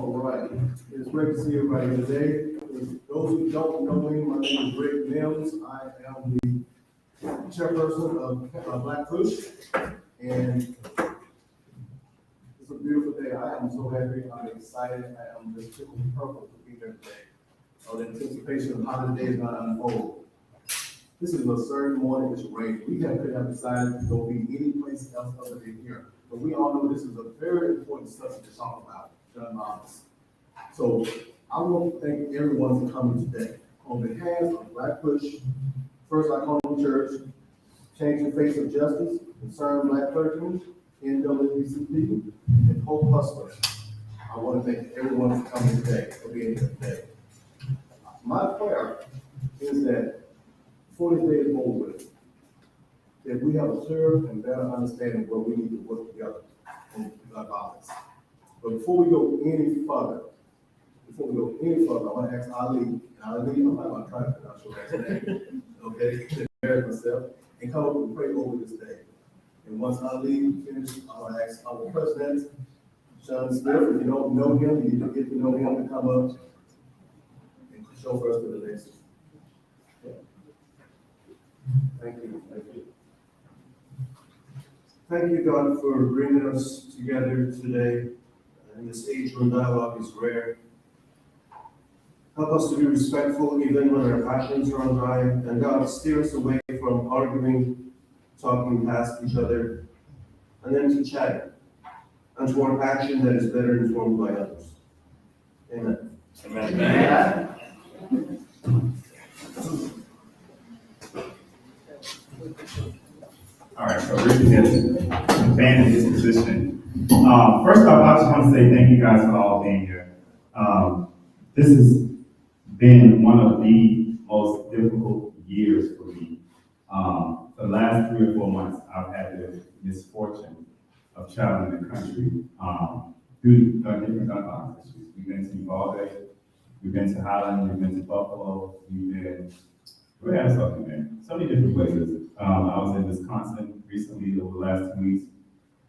All right, it's great to see everybody here today. For those who don't know me, my name is Rick Mims. I am the chairperson of BlackPush, and it's a beautiful day. I am so happy. I'm excited. I am just tickled purple to be here today. The anticipation of how the day is going to unfold. This is a certain morning. It's rain. We could have decided to go be any place else other than here, but we all know this is a very important subject to talk about. Gun violence. So I want to thank everyone for coming today. On behalf of BlackPush, First Iconium Church, Change the Face of Justice, Concerned Black Clergy, NAACP, and Hope Hustlers, I want to thank everyone for coming today, for being here today. My prayer is that before this day is over with, that we have a clearer and better understanding where we need to work together on gun violence. But before we go any further, I want to ask Ali, I'm not going to try to pronounce your last name, okay, to embarrass myself, and come up and pray over this day. And once Ali finishes, I want to ask our president, Shanan Smith, if you don't know him, you need to get to know him to come up and show for us to the next. Thank you. Thank you, God, for bringing us together today. And this age-room dialogue is rare. Help us to be respectful even when our passions run dry. And God, steer us away from arguing, talking past each other, and then to chatting, and toward action that is better informed by others. Amen. Amen. All right, so Rick has abandoned his position. First off, I just want to say thank you guys for all being here. This has been one of the most difficult years for me. For the last 3 or 4 months, I've had the misfortune of traveling the country through different gun violence issues. We've been to Uvalde, we've been to Highland, we've been to Buffalo, where else have we been? So many different places. I was in Wisconsin recently over the last 2 weeks,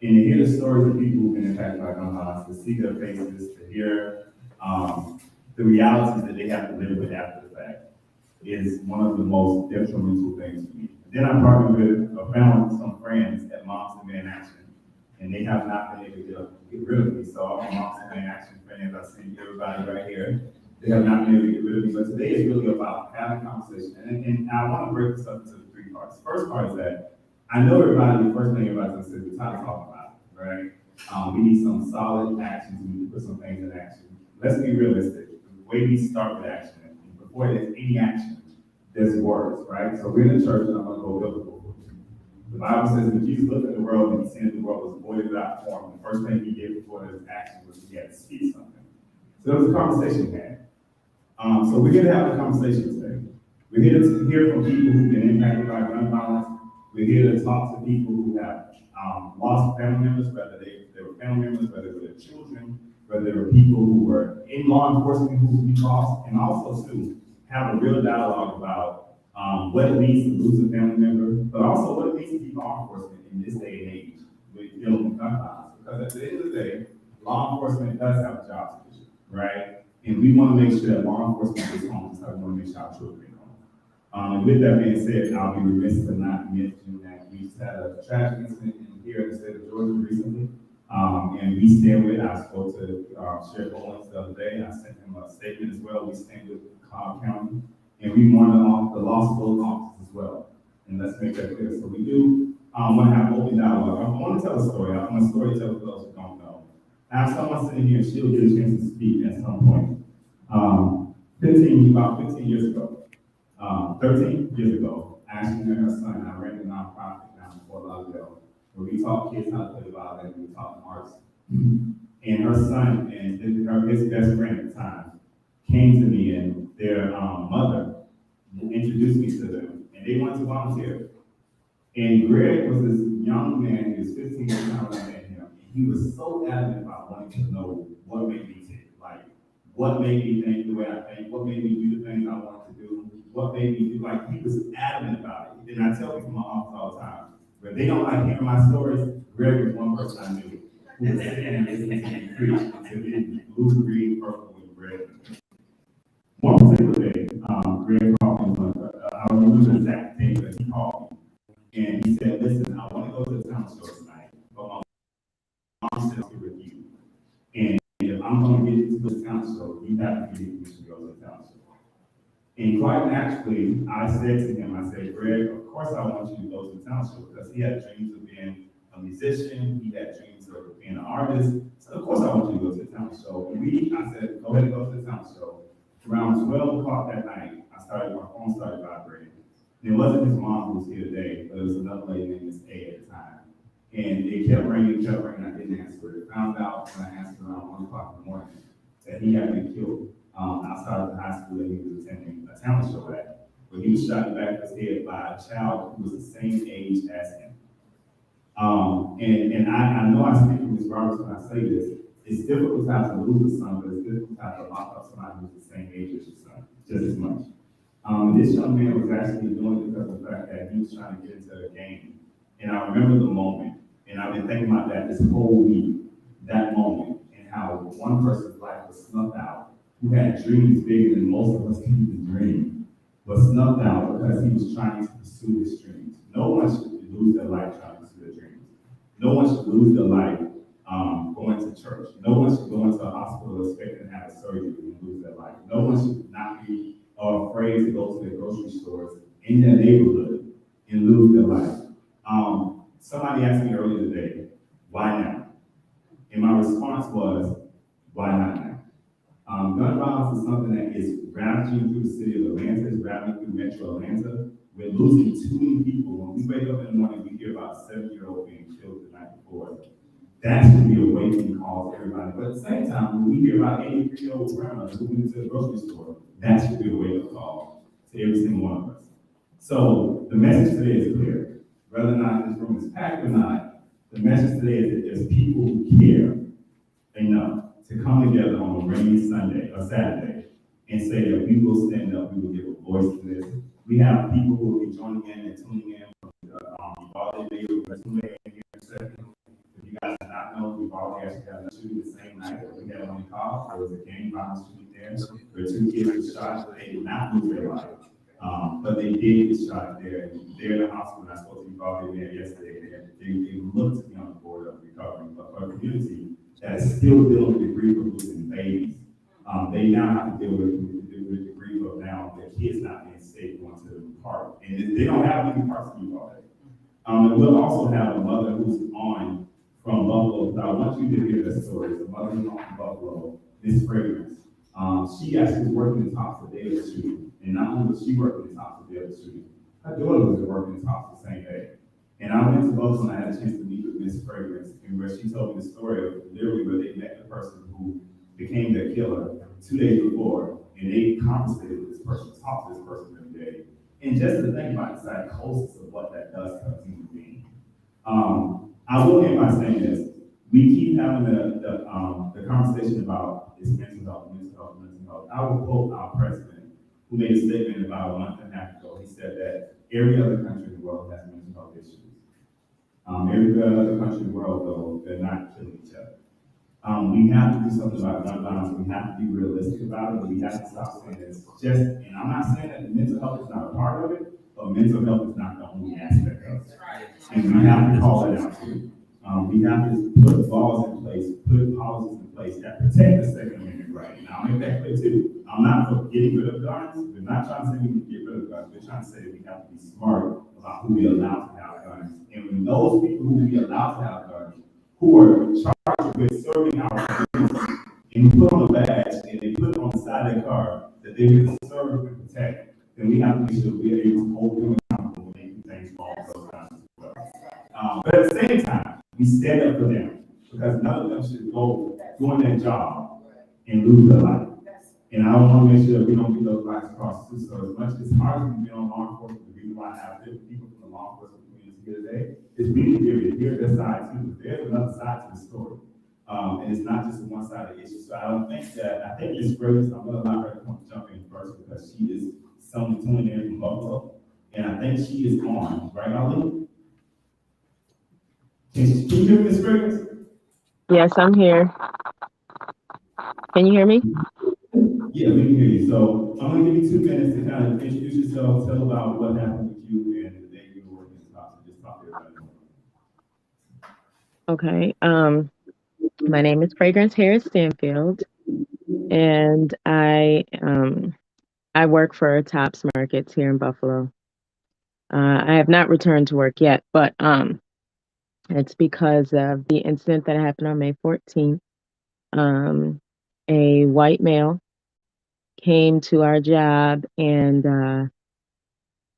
and to hear the stories of people who've been impacted by gun violence, to see their faces, to hear the realities that they have to live with after the fact is one of the most detrimental things for me. Then I partnered with, found some friends at Moms and Men Action, and they have not been able to get rid of me. So all my Moms and Men Action friends, I see everybody right here, they have not been able to get rid of me. But today is really about having a conversation. And I want to break this up into 3 parts. First part is that I know everybody, the first thing everybody's going to say is time to talk about it, right? We need some solid actions. We need to put some things in action. Let's be realistic. The way we start with action, and before there's any action, there's words, right? So we're in the church, and I'm going to go biblical. The Bible says that Jesus looked at the world and he seen that the world was void without form. The first thing he did before his action was he had to speak something. So there was a conversation had. So we're here to have a conversation today. We're here to hear from people who've been impacted by gun violence. We're here to talk to people who have lost family members, whether they were family members, whether they were their children, whether there were people who were in law enforcement who we lost, and also to have a real dialogue about what it means to lose a family member, but also what it means to be law enforcement in this day and age with dealing with gun violence. Because at the end of the day, law enforcement does have a job to do, right? And we want to make sure that law enforcement is home, so we want to make sure our children are home. And with that being said, I'll be remiss to not mention that we just had a tragic incident here in the state of Georgia recently. And we stand with it. I spoke to Sheriff Owens the other day. I sent him a statement as well. We stand with Cobb County, and we mourn the loss of both officers as well. And let's make that clear. So we do want to have open dialogue. I want to tell a story. I'm a storyteller for those who don't know. I have someone sitting here, she'll get a chance to speak at some point. About 15 years ago, 13 years ago, Ashley and her son, I ran a nonprofit down in Fort Lauderdale, where we taught kids how to play the violin, we taught them arts. And her son and his best friend at the time came to me, and their mother introduced me to them, and they wanted to volunteer. And Greg was this young man, he was 15 years old when I met him, and he was so adamant about wanting to know what made me tick, like what made me think the way I think, what made me do the things I wanted to do, what made me do, like he was adamant about it. And I tell people in my office all the time, when they don't like hearing my stories, Greg was one person I knew who was sitting and listening to me preached until it blue, green, purple, and red. One particular day, Greg called me, I don't remember the exact day, but he called me. And he said, listen, I want to go to the town show tonight, but my mom says to with you. And if I'm going to get to the town show, you have to give me permission to go to the town show. And quite naturally, I said to him, I said, Greg, of course I want you to go to the town show, because he had dreams of being a musician, he had dreams of being an artist. So of course I want you to go to the town show. And I said, go ahead and go to the town show. Around 12 o'clock that night, my phone started vibrating. And it wasn't his mom who was here today, but it was another lady named Miss A at the time. And it kept ringing, I didn't answer it. I found out when I answered around 1 o'clock in the morning that he had been killed outside of the high school that he was attending a talent show at. But he was shot in the back of his head by a child who was the same age as him. And I know I speak from Ms. Roberts when I say this. It's difficult to have to lose a son, but it's difficult to have to lock up somebody who's the same age as your son, just as much. This young man was actually doing it because of the fact that he was trying to get into the game. And I remember the moment, and I've been thinking about that this whole week, that moment, and how one person's life was snuffed out, who had dreams bigger than most of us can even dream, was snuffed out because he was trying to pursue his dreams. No one should lose their life trying to pursue their dreams. No one should lose their life going to church. No one should go into a hospital expecting to have a surgery and lose their life. No one should not be afraid to go to the grocery stores in their neighborhood and lose their life. Somebody asked me earlier today, why now? And my response was, why not now? Gun violence is something that is ravaging through the city of Atlanta, is ravaging through Metro Atlanta. We're losing too many people. When we wake up in the morning, we hear about a 7-year-old being killed the night before. That should be a waking call to everybody. But at the same time, when we hear about 83-year-old grandmothers moving into the grocery store, that should be a wake-up call to every single one of us. So the message today is clear. Whether or not this room is packed or not, the message today is that there's people who care enough to come together on a rainy Sunday or Saturday and say that we will stand up, we will give a voice to this. We have people who will be joining in and tuning in from Uvalde, tuning in here in a second. If you guys do not know, Uvalde actually had a shooting the same night that we had on the call. There was a gang violence shooting there where 2 kids were shot. They did not lose their life, but they did get shot there. They're in the hospital. I spoke to Uvalde there yesterday. They look to be on the board of recovery, but for a community that is still dealing with the grief of losing babies, they now have to deal with the grief of now their kids not being safe going to the park. And they don't have any parks in Uvalde. And we'll also have a mother who's on from Buffalo, but I want you to hear the story. The mother who's on from Buffalo, Miss Fragrance. She actually was working the tops the day of the shooting. And not only was she working the tops the day of the shooting, her daughter was working the tops the same day. And I went to Buffalo and I had a chance to meet with Miss Fragrance, and where she told me the story of literally where they met the person who became their killer 2 days before, and they conversated with this person, talked to this person every day. And just to think about the psychosis of what that does to a human being. I will end by saying this. We keep having the conversation about this mental health. I will quote our president, who made a statement about a month and a half ago. He said that every other country in the world has mental health issues. Every other country in the world, though, they're not killing each other. We have to do something about gun violence. We have to be realistic about it. We have to stop saying it's just, and I'm not saying that mental health is not a part of it, but mental health is not the only aspect of it. And we have to call it out too. We have to put laws in place, put policies in place that protect the Second Amendment right. And I'll make that clear too. I'm not for getting rid of guns. We're not trying to say we can get rid of guns. We're trying to say that we have to be smart about who we allow to have guns. And when those people who we allow to have guns, who are charged with serving our community, and who put on a badge and they put on the side of their car that they will serve and protect, then we have to make sure we are able to hold them accountable when they do things wrong for those guns as well. But at the same time, we stand up for them because none of them should go doing their job and lose their life. And I want to make sure that we don't get those lives crossed too. So as much as hard as we've been on law enforcement, the reason why I have different people from the law enforcement community here today is we need to hear their side too. There's another side to the story. And it's not just a one-sided issue. So I think Ms. Fragrance, I'm going to allow her to jump in first because she is someone tuning in from Buffalo. And I think she is on, right, Ali? Can you hear Ms. Fragrance? Yes, I'm here. Can you hear me? Yeah, we can hear you. So I'm gonna give you 2 minutes to kind of introduce yourself, tell about what happened with you and the day you were working this house, and just talk to everybody. Okay. My name is Fragrance Harris Stanfield, and I work for Tops Markets here in Buffalo. I have not returned to work yet, but it's because of the incident that happened on May 14th. A white male came to our job and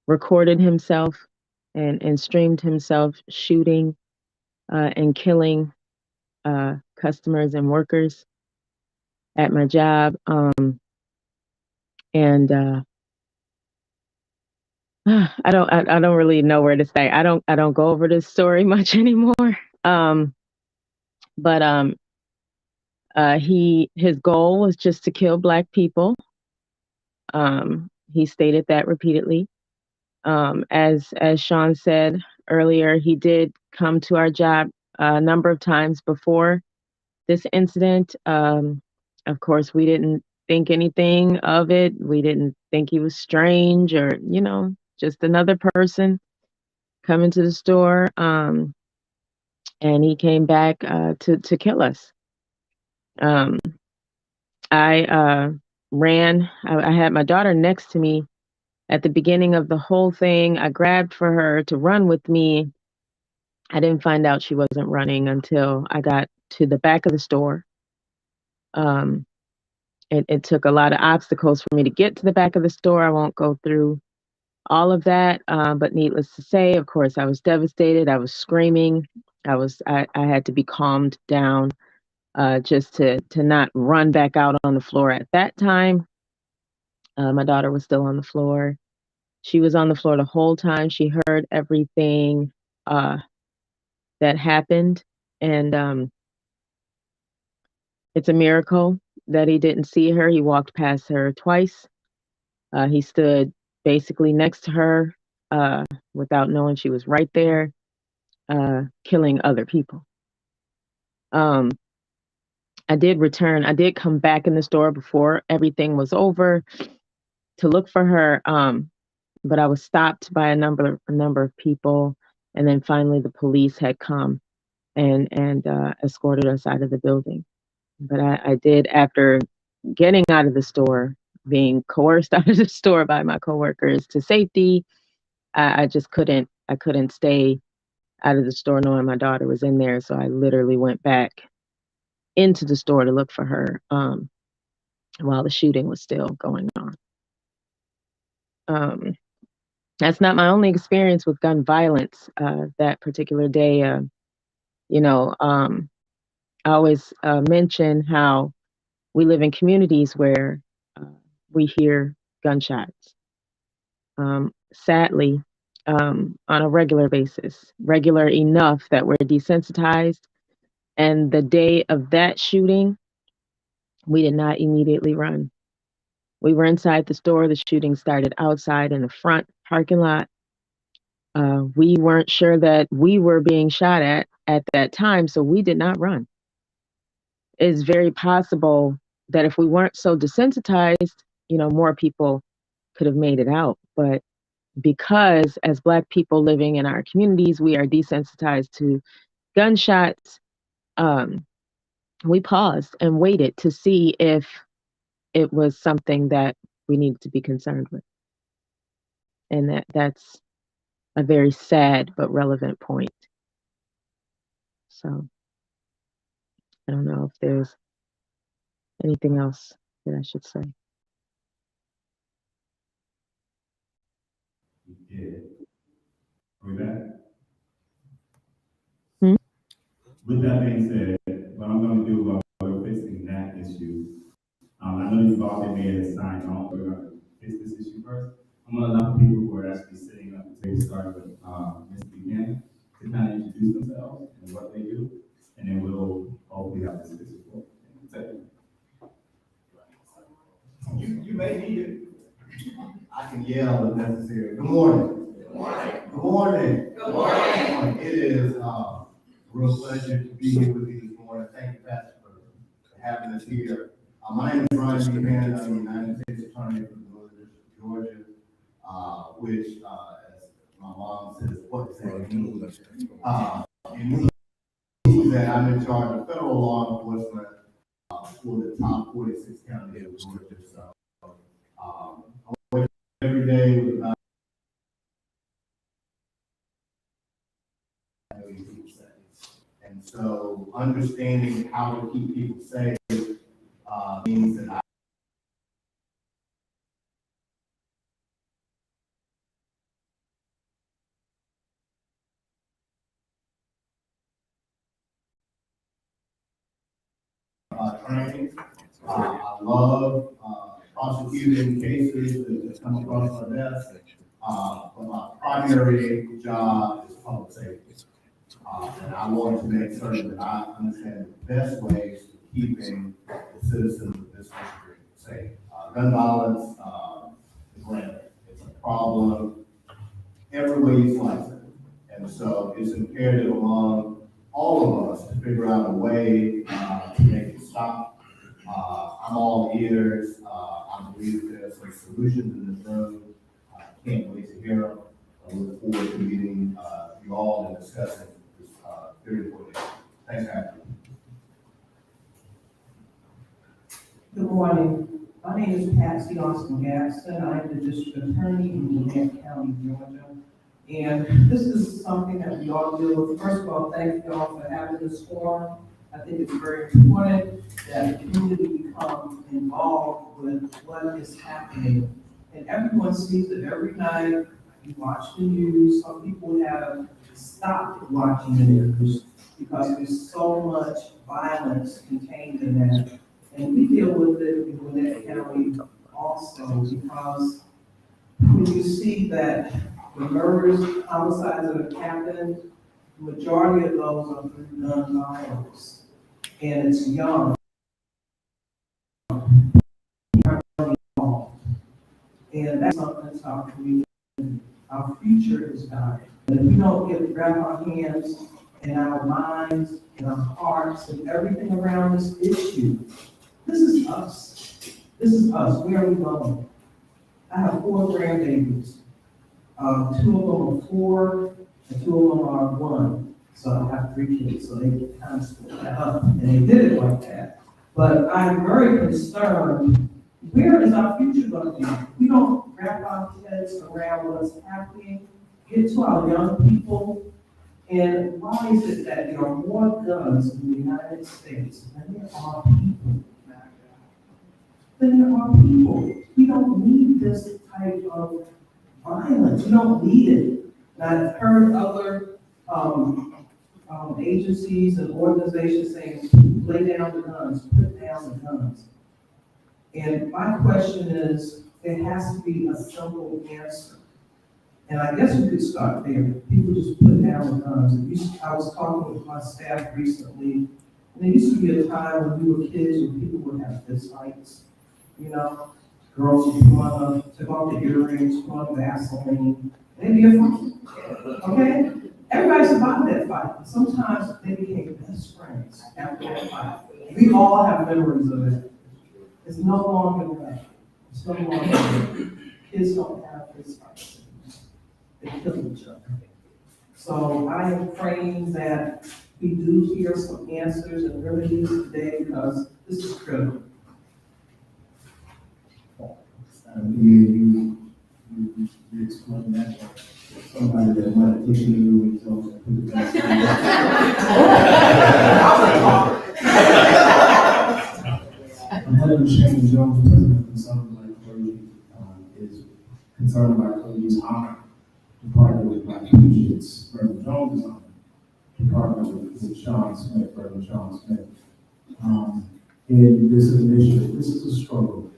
recorded himself and streamed himself shooting and killing customers and workers at my job. And I don't really know where to stay. I don't go over this story much anymore. Um, but his goal was just to kill Black people. He stated that repeatedly. As Sean said earlier, he did come to our job a number of times before this incident. Of course, we didn't think anything of it. We didn't think he was strange or, just another person coming to the store. And he came back to kill us. Um, I ran. I had my daughter next to me at the beginning of the whole thing. I grabbed for her to run with me. I didn't find out she wasn't running until I got to the back of the store. It took a lot of obstacles for me to get to the back of the store. I won't go through all of that, but needless to say, of course, I was devastated. I was screaming. I had to be calmed down just to not run back out on the floor at that time. My daughter was still on the floor. She was on the floor the whole time. She heard everything that happened, and it's a miracle that he didn't see her. He walked past her twice. He stood basically next to her without knowing she was right there, killing other people. I did return. I did come back in the store before everything was over to look for her, but I was stopped by a number of people, and then finally the police had come and escorted us out of the building. But I did, after getting out of the store, being coerced out of the store by my coworkers to safety, I just couldn't. I couldn't stay out of the store knowing my daughter was in there, so I literally went back into the store to look for her while the shooting was still going on. That's not my only experience with gun violence. That particular day, I always mention how we live in communities where we hear gunshots. Sadly, on a regular basis, regular enough that we're desensitized. And the day of that shooting, we did not immediately run. We were inside the store. The shooting started outside in the front parking lot. We weren't sure that we were being shot at that time, so we did not run. It's very possible that if we weren't so desensitized, more people could have made it out. But because as Black people living in our communities, we are desensitized to gunshots, we paused and waited to see if it was something that we needed to be concerned with. And that's a very sad but relevant point. So I don't know if there's anything else that I should say. Yeah. Are we back? Hmm? With that being said, what I'm going to do while we're fixing that issue, I know you've all made a sign on, we're going to fix this issue first. I'm going to allow people who are actually sitting up to start with Ms. Begin to kind of introduce themselves and what they do, and then we'll hopefully have this issue for You may need it. I can yell if necessary. Good morning. Good morning. Good morning. Good morning. It is a real pleasure to be here with you this morning. Thank you, Pastor, for having us here. My name is Reverend Shanan E. I'm the United States Attorney for the Northern District of Georgia, which, as my mom says, what does that mean? It means that I'm in charge of federal law enforcement for the top 46 counties of Georgia. So I wake up every day with about people safe. And so understanding how to keep people safe means that training. I love prosecuting cases that come across my desk. But my primary job is public safety. And I want to make certain that I understand the best ways of keeping the citizens of this country safe. Gun violence is rampant. It's a problem every way you slice it. And so it's imperative among all of us to figure out a way to make it stop. I'm all ears. I believe there's some solutions in this room. I can't wait to hear them. I look forward to meeting you all and discussing this very important issue. Thanks for having me. Good morning. My name is Patsy Austin-Gatson. I am the District Attorney in Gwinnett County, Georgia. And this is something that we all deal with. First of all, thank you all for having this forum. I think it's very important that the community become involved with what is happening. And everyone sees it every night. You watch the news. Some people have stopped watching the news because there's so much violence contained in that. And we deal with it in Gwinnett County also because when you see that the murders, homicides that have happened, the majority of those are through gun violence. And it's young. And that's something to our community. Our future is dying. And if we don't grab our hands and our minds and our hearts and everything around this issue, this is us. This is us. Where are we going? I have 4 grandbabies. 2 of them are 4, and 2 of them are 1. So I have 3 kids, so they kind of split that up, and they did it like that. But I'm very concerned, where is our future going to be? We don't wrap our heads around what's happening, get to our young people, and why is it that there are more guns in the United States than there are people? We don't need this type of violence. We don't need it. And I've heard other agencies and organizations saying, lay down the guns, put down the guns. And my question is, there has to be a simple answer. And I guess we could start there. People just put down the guns. I was talking with my staff recently, and there used to be a time when we were kids when people would have fist fights. You know, girls would want to take off the earrings, put on Vaseline, they'd be a fight. Okay? Everybody survived that fight. Sometimes they became best friends after that fight. We all have memories of it. It's no longer that. It's no longer that. Kids don't have fist fights. They kill each other. So I am praying that we do hear some answers and remedies today because this is critical. You explain that to somebody that might have taken you and so Reverend Shanan Jones, president of Concerned Black Clergy, is Concerned Black Clergy's honor to partner with BlackPush. It's Reverend Jones' honor to partner with Sean Smith, Reverend Sean Smith. In this initiative, this is a struggle.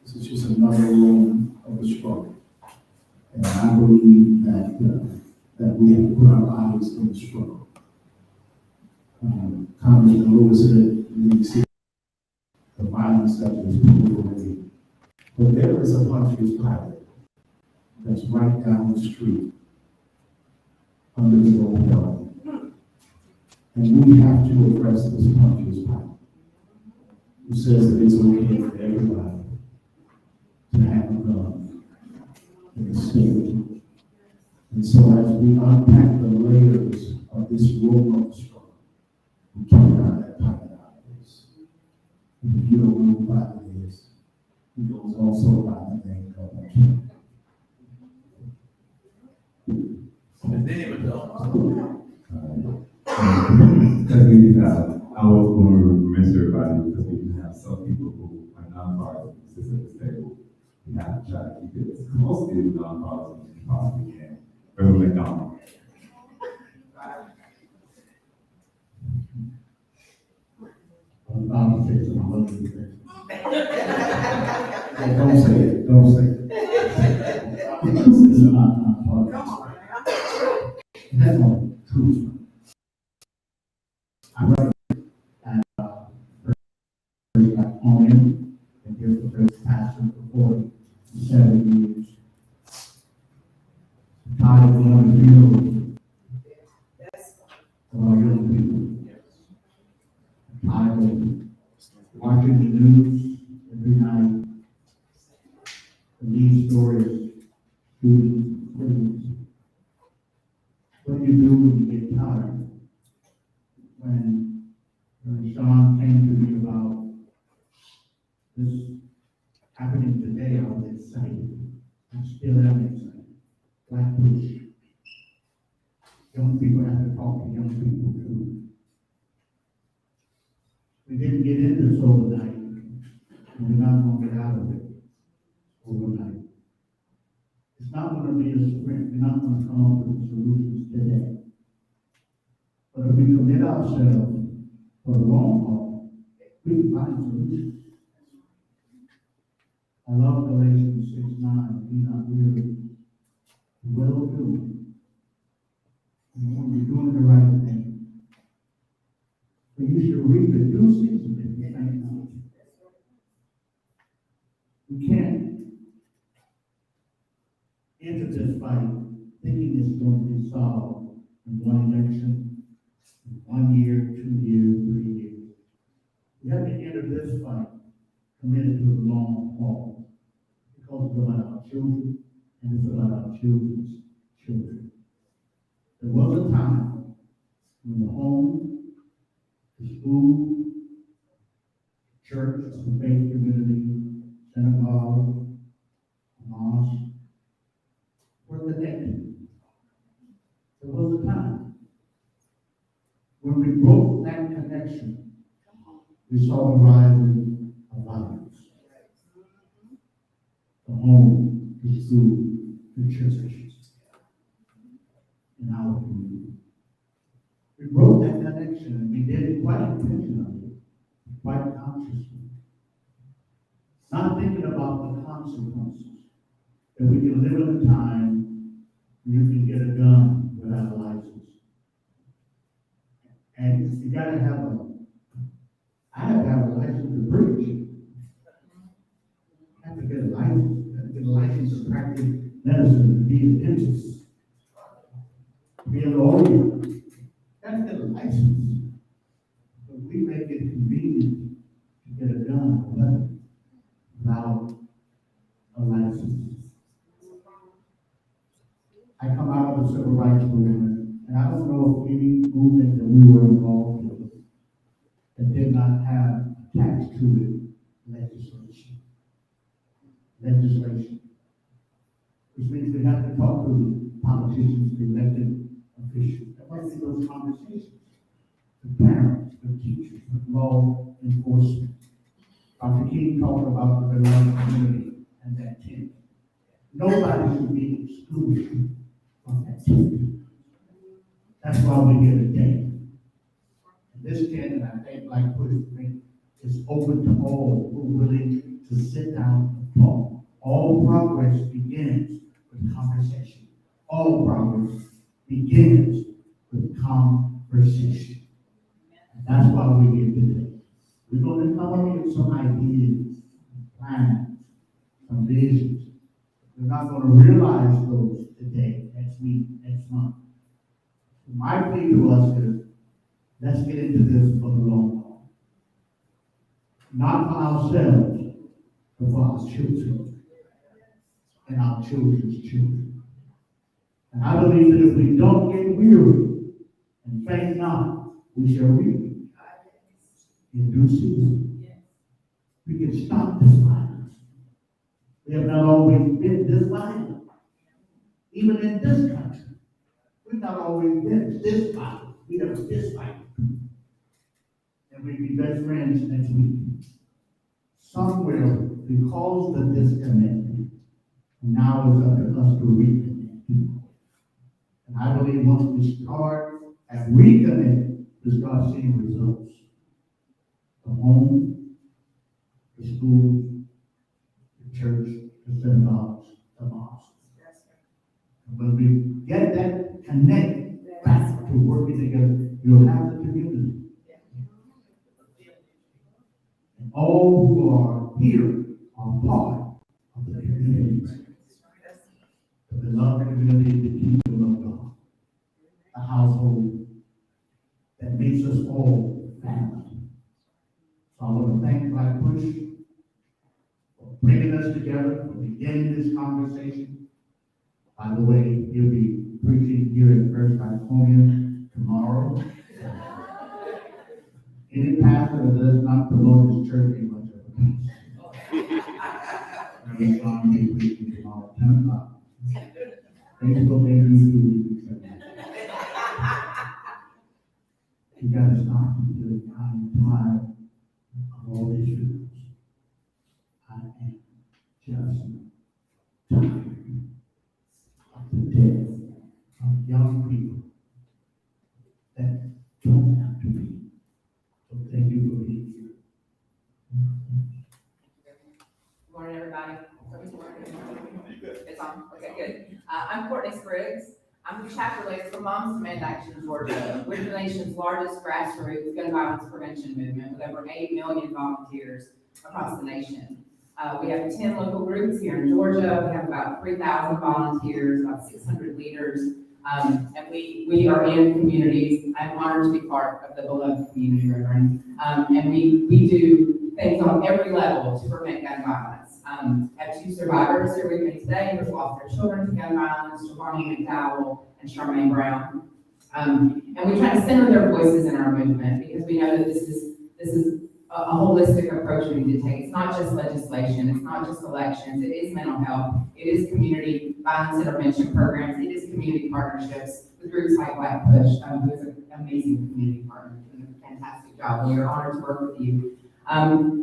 This is just another room of a struggle. And I believe that we have to put our lives in the struggle. Congressman Lewis said, we see the violence that was pulled away. But there is a Pontius Pilate that's right down the street under the old dome. And we have to address this Pontius Pilate. who says that it's okay for everybody to have a gun in the state. And so as we unpack the layers of this roller struggle, we can't find that pocket out of this. And if you don't know who Biden is, he goes also by the name of McDonald. I was going to remind everybody because we do have some people who are non-partisan who sit at this table. We have to try to keep it as close to non-partisan as we possibly can. Reverend McDonald. Don't say it, don't say it. This is not nonpartisan. That's all truth. I read at Iconium, and here's the first pastor for 47 years. God is going to heal our young people. I was watching the news every night, and these stories, students, students. What do you do when you get tired? When Sean came to me about this happening today, I was excited. I still am excited. BlackPush. Young people have to talk to young people too. We didn't get into this overnight, and we're not going to get out of it overnight. It's not going to be a sprint. We're not going to come up with solutions today. But if we commit ourselves for the long haul, we can find solutions. I love Galatians 6:9. Be not weary, well doing. And when you're doing the right thing, but you should reap in due season if you faint not. We can't enter this fight thinking it's going to be solved in one election, in 1 year, 2 years, 3 years. We have to enter this fight committed to the long haul because it's about our children and it's about our children's children. There was a time when the home, the school, church, the faith community, synagogue, mosque, were connected. There was a time when we broke that connection, we saw the rise of violence. The home, the school, the church, in our community. We broke that connection and we did it quite intentionally, quite consciously. Not thinking about the consequences. That we can live in a time where you can get a gun without a license. And you gotta have I have to have a license to preach. I have to get a license. I have to get a license to practice medicine, to be a dentist, to be a lawyer. I have to get a license. But we make it convenient to get a gun or weapon without a license. I come out of the civil rights movement, and I don't know of any movement that we were involved with that did not have attached to it legislation. Which means we have to talk to politicians, the elected officials. There must be those conversations. The parents, the teachers, the law enforcement. Dr. King talked about the beloved community and that tent. Nobody should be excluded from that tent. That's why we're here today. And this tent, and I think BlackPush is open to all who are willing to sit down and talk. All progress begins with conversation. All progress begins with conversation. And that's why we're here today. We're going to come up with some ideas, plans, some visions. We're not going to realize those today, next week, next month. So my plea to us is, let's get into this for the long haul. not for ourselves, but for our children and our children's children. And I believe that if we don't get weary and faint not, we shall reap in due season. We can stop this violence. We have not always been this violent. Even in this country, we've not always been this violent. We have this violent. And we'll be best friends next week. Somewhere, because the disconnect, now it's up to us to reconnect. And I believe once we start and reconnect, we start seeing results. The home, the school, the church, the synagogues, the mosques. And when we get that connect back to working together, you'll have the community. And all who are here are part of the community. The beloved community, the kingdom of God. A household that makes us all family. So I want to thank BlackPush for bringing us together, for beginning this conversation. By the way, he'll be preaching here at First Iconium tomorrow. Any pastor that does not promote his church ain't much of a pastor. Reverend Shanan E preaching tomorrow at 10 o'clock. Facebook and YouTube. You gotta stop until I'm tired of all these videos. I am just tired of the death of young people that don't have to be. So thank you for being here. Good morning, everybody. It's on. Okay, good. I'm Courtney Spriggs. I'm the chapter leader for Moms Demand Action Georgia. We're the nation's largest grassroots gun violence prevention movement with over 8 million volunteers across the nation. We have 10 local groups here in Georgia. We have about 3,000 volunteers, about 600 leaders, and we are in communities. I'm honored to be part of the beloved community, Reverend. And we do things on every level to prevent gun violence. I have 2 survivors here with me today who have lost their children to gun violence, Giovanni McDonald and Charmaine Brown. And we try to center their voices in our movement because we know that this is a holistic approach we need to take. It's not just legislation, it's not just elections, it is mental health, it is community violence intervention programs, it is community partnerships with groups like BlackPush, who is an amazing community partner, doing a fantastic job. We are honored to work with you.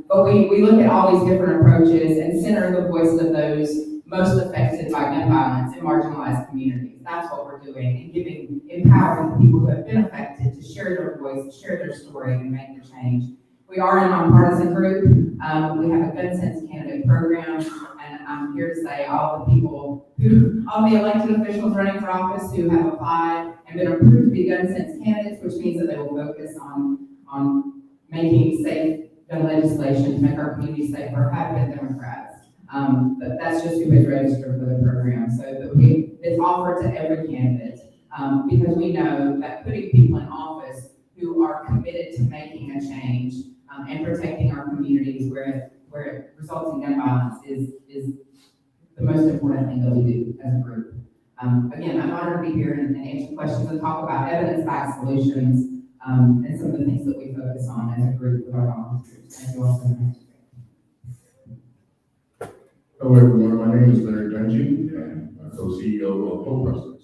But we look at all these different approaches and center the voices of those most affected by gun violence in marginalized communities. That's what we're doing, and empowering people who have been affected to share their voice, share their story, and make the change. We are a nonpartisan group. We have a gun sense candidate program, and I'm here to say all the elected officials running for office who have applied and been approved to be gun sense candidates, which means that they will focus on making safe gun legislation to make our community safer, have been Democrats. But that's just who has registered for the program. So it's offered to every candidate because we know that putting people in office who are committed to making a change and protecting our communities where it results in gun violence is the most important thing that we do as a group. Again, I'm honored to be here and answer questions and talk about evidence-backed solutions and some of the things that we focus on as a group with our volunteers. Thank you all so much. Hello everyone, my name is Larry Dungy, and I'm co-CEO of HopeBusters.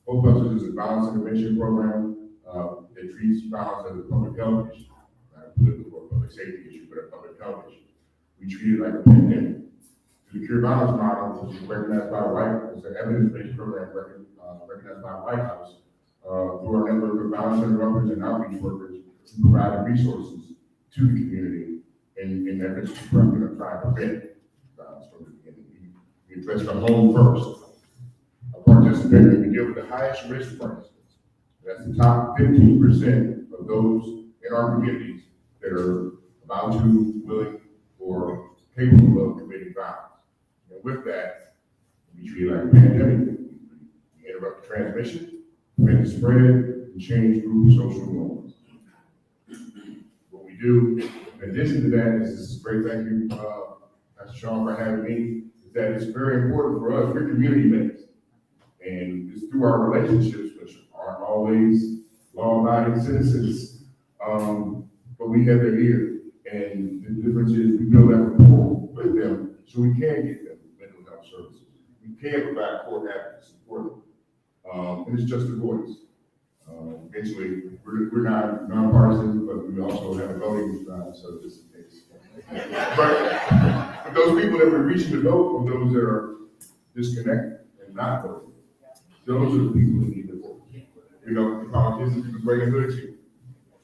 HopeBusters is a violence intervention program that treats violence as a public health issue, not a political or public safety issue, but a public health issue. We treat it like a pandemic. The Cure Violence model, which is recognized by White, is an evidence-based program recognized by the White House through our network of violence interrupters and outreach workers who provide resources to the community in efforts to try to prevent violence from the beginning. We address the home first. Our participants, we deal with the highest risk, for instance. That's the top 15% of those in our communities that are about to, willing, or capable of committing violence. And with that, we treat it like a pandemic. We interrupt the transmission, prevent the spread, and change group social norms. What we do In addition to that, this is a great thank you, Pastor Sean, for having me, is that it's very important for us, we're community based. And it's through our relationships, which aren't always law-abiding citizens, but we have their ear. And the difference is we build that rapport with them so we can get them mental health services. We can provide court advocacy for them. And it's just a voice. Eventually, we're not nonpartisan, but we also have a voting drive, so just in case. But those people that we're reaching to vote, or those that are disconnected and not voting, those are the people who need the vote. You know, the politicians are great and good at you.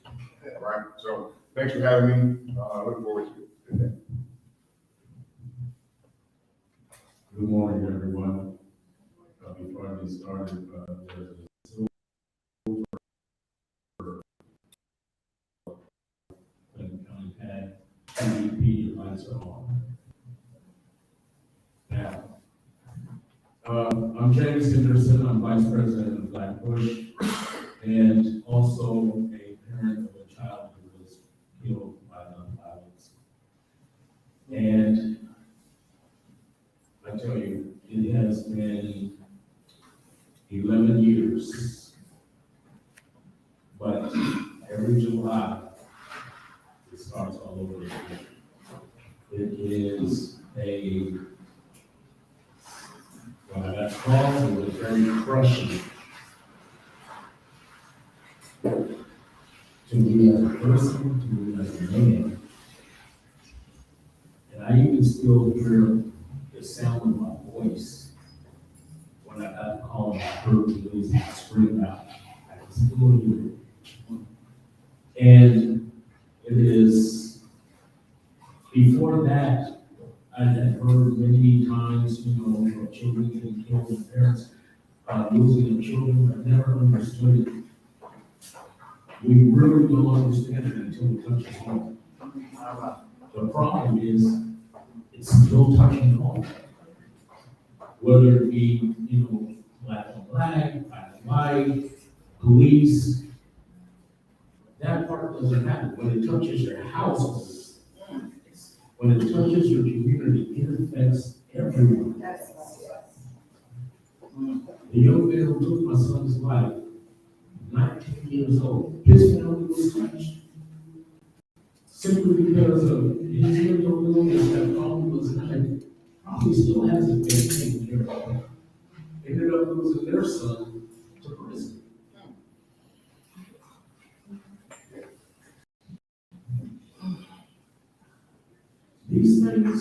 All right, so thanks for having me. I look forward to it. Good morning, everyone. Before I get started, there's a Gwinnett County had MVP lights are on. Now, I'm James Henderson. I'm Vice President of BlackPush and also a parent of a child who was killed by gun violence. And I tell you, it has been 11 years, but every July, it starts all over again. It is when I got called, it was very crushing to me as a person, to me as a man. And I even still hear the sound of my voice when I got the call and I heard the news and scream out. I can still hear it. And it is, before that, I had heard many times, of children being killed and parents losing their children, but never understood it. We really don't understand it until it touches home. The problem is, it's still touching home. Whether it be, black on black, black on white, police, that part doesn't matter. When it touches your household, when it touches your community, it affects everyone. The young man who took my son's life, 19 years old, his family was touched. Simply because of his mental illness that probably was not, probably still hasn't been taken care of. Ended up losing their son to prison. These things,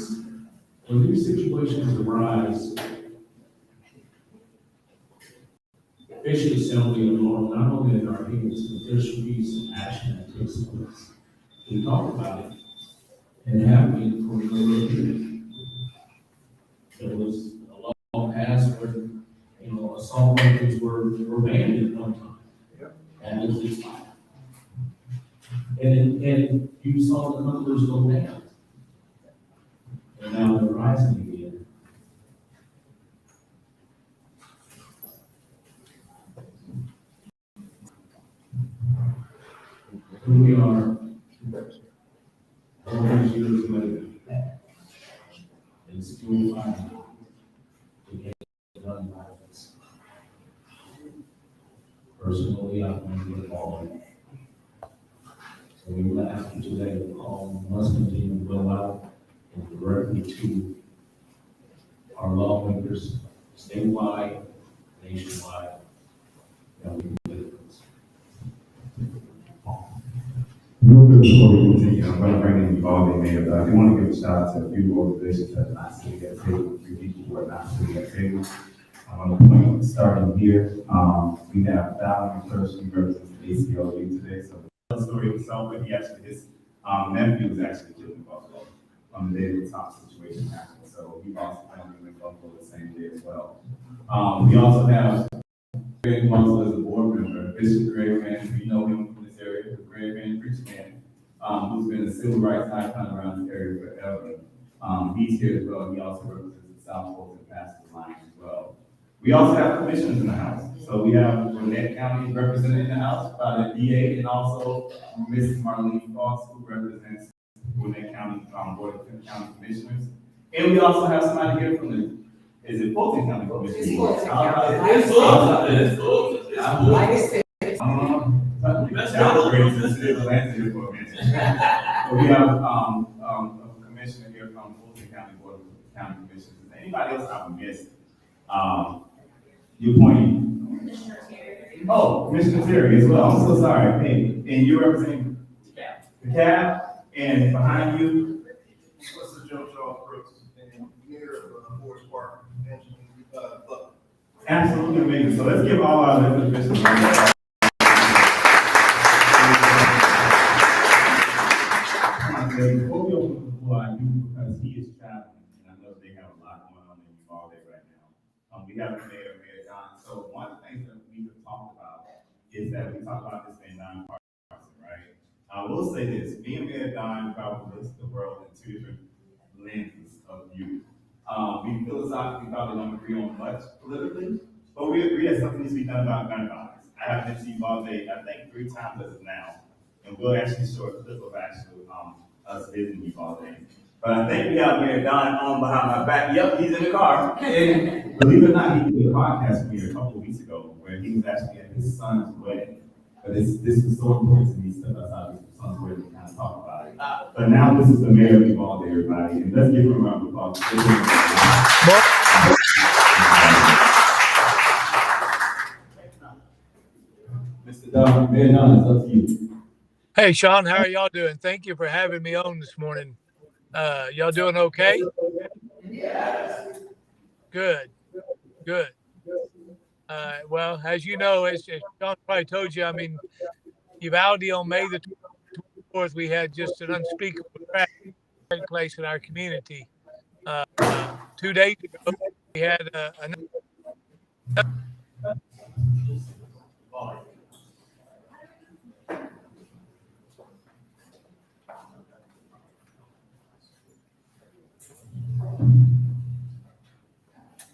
when these situations arise, there should sound the alarm, not only in our heads, but there should be some action that takes place. We talk about it and have been for a number of years. There was a long past where, assault weapons were banned at one time. Yep. And it was expired. And you saw the numbers go down. And now they're rising again. Here we are, all these years later, and still fighting to get gun violence. Personally, I'm going to get all of it. So we will ask you today to call must continue to go out and directly to our lawmakers, statewide, nationwide, that we can get it. Real quick before we continue, I'm going to bring in Uvalde Mayor, but I do want to give a shout out to a few organizations that are not sitting at the table, a few people who are not sitting at the table. On the point starting here, we have Valerie First, who represents the ACLU today. So the story of himself, but his nephew was actually killed in Buffalo on the day of the top situation happened. So he lost a family in Buffalo the same day as well. We also have Greg, who also is a board member, Bishop Greg Van, we know him from this area, the Greg Van Preach Man, who's been a civil rights icon around this area forever. He's here as well. He also represents the South Fork and Pastor Line as well. We also have commissioners in the House. So we have Gwinnett County represented in the House by the DA and also Ms. Marlene Fox, who represents Gwinnett County, Board of County Commissioners. And we also have somebody here from the, is it Fulton County Commissioners? It's Fulton How about- County. It's Fulton. It's Fulton. Like I said, Downgrades and still lands here for a minute. So we have, a commissioner here from Fulton County Board of County Commissioners. Anybody else I would miss? You're pointing. Oh, Commissioner Terry as well. I'm so sorry. Hey, and you're representing the CAB, and behind you. What's the Joe Charles Brooks and Mayor of Forest Park, Benjamin Butler. Absolutely amazing. So let's give all our elected officials a round of applause. Before we open the floor, I do, because he is traveling, and I know they have a lot going on in Uvalde right now. We have Mayor Don. So one of the things that we have talked about is that we talk about this being nonpartisan, right? I will say this, me and Mayor Don probably looks at the world in two different lenses of view. We philosophically probably don't agree on much politically, but we agree that something needs to be done about gun violence. I have been to Uvalde, I think 3 times as of now, and we'll actually show a clip of actually us visiting Uvalde. But I think we have Mayor Don on behind my back. Yep, he's in the car. And believe it or not, he did a podcast with me a couple of weeks ago where he was actually at his son's wedding. But this was so important to me, so that's how his son's wedding to kind of talk about it. But now this is the mayor of Uvalde, everybody, and let's give him a round of applause. Mr. Don, Mayor Don, it's up to you. Hey, Sean, how are y'all doing? Thank you for having me on this morning. Y'all doing okay? Yes. Good. Well, as you know, as Sean probably told you, I mean, Uvalde on May the 24th, we had just an unspeakable tragedy take place in our community. 2 days ago, we had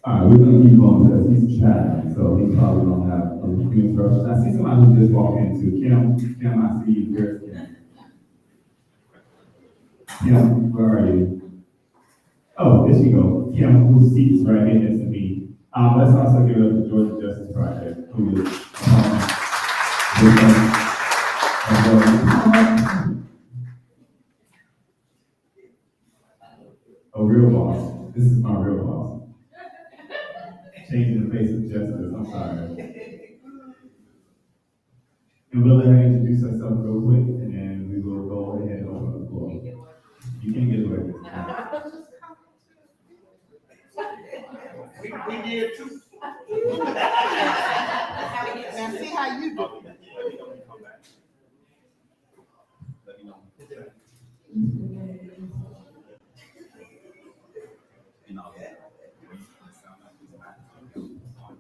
All right, we're gonna keep going because he's traveling, so he probably don't have a few instructions. I see somebody who just walked into Kim, I see you. Where's Kim? Kim, where are you? Oh, there she go. Kim, whose seat is right here next to me. Let's also give it up to Georgia Justice Project, who is with us. A real boss. This is my real boss. Changing the face of justice, I'm sorry. And we'll let her introduce herself real quick, and then we will go ahead and open the floor. You can get away with it. We did too. Now see how you do. Let me know.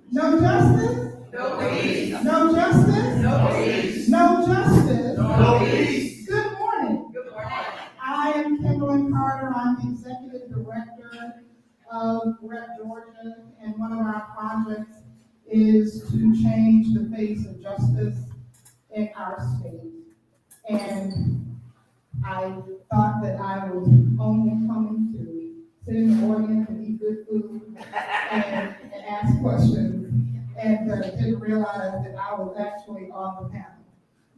No justice? no peace. No justice? No peace. No justice? No peace. Good morning. Good morning. I am Kimberly Carter. I'm the Executive Director of Rep Georgia, and one of our projects is to change the face of justice in our state. And I thought that I was only coming to sit in the audience and eat good food and ask questions, and didn't realize that I was actually on the panel.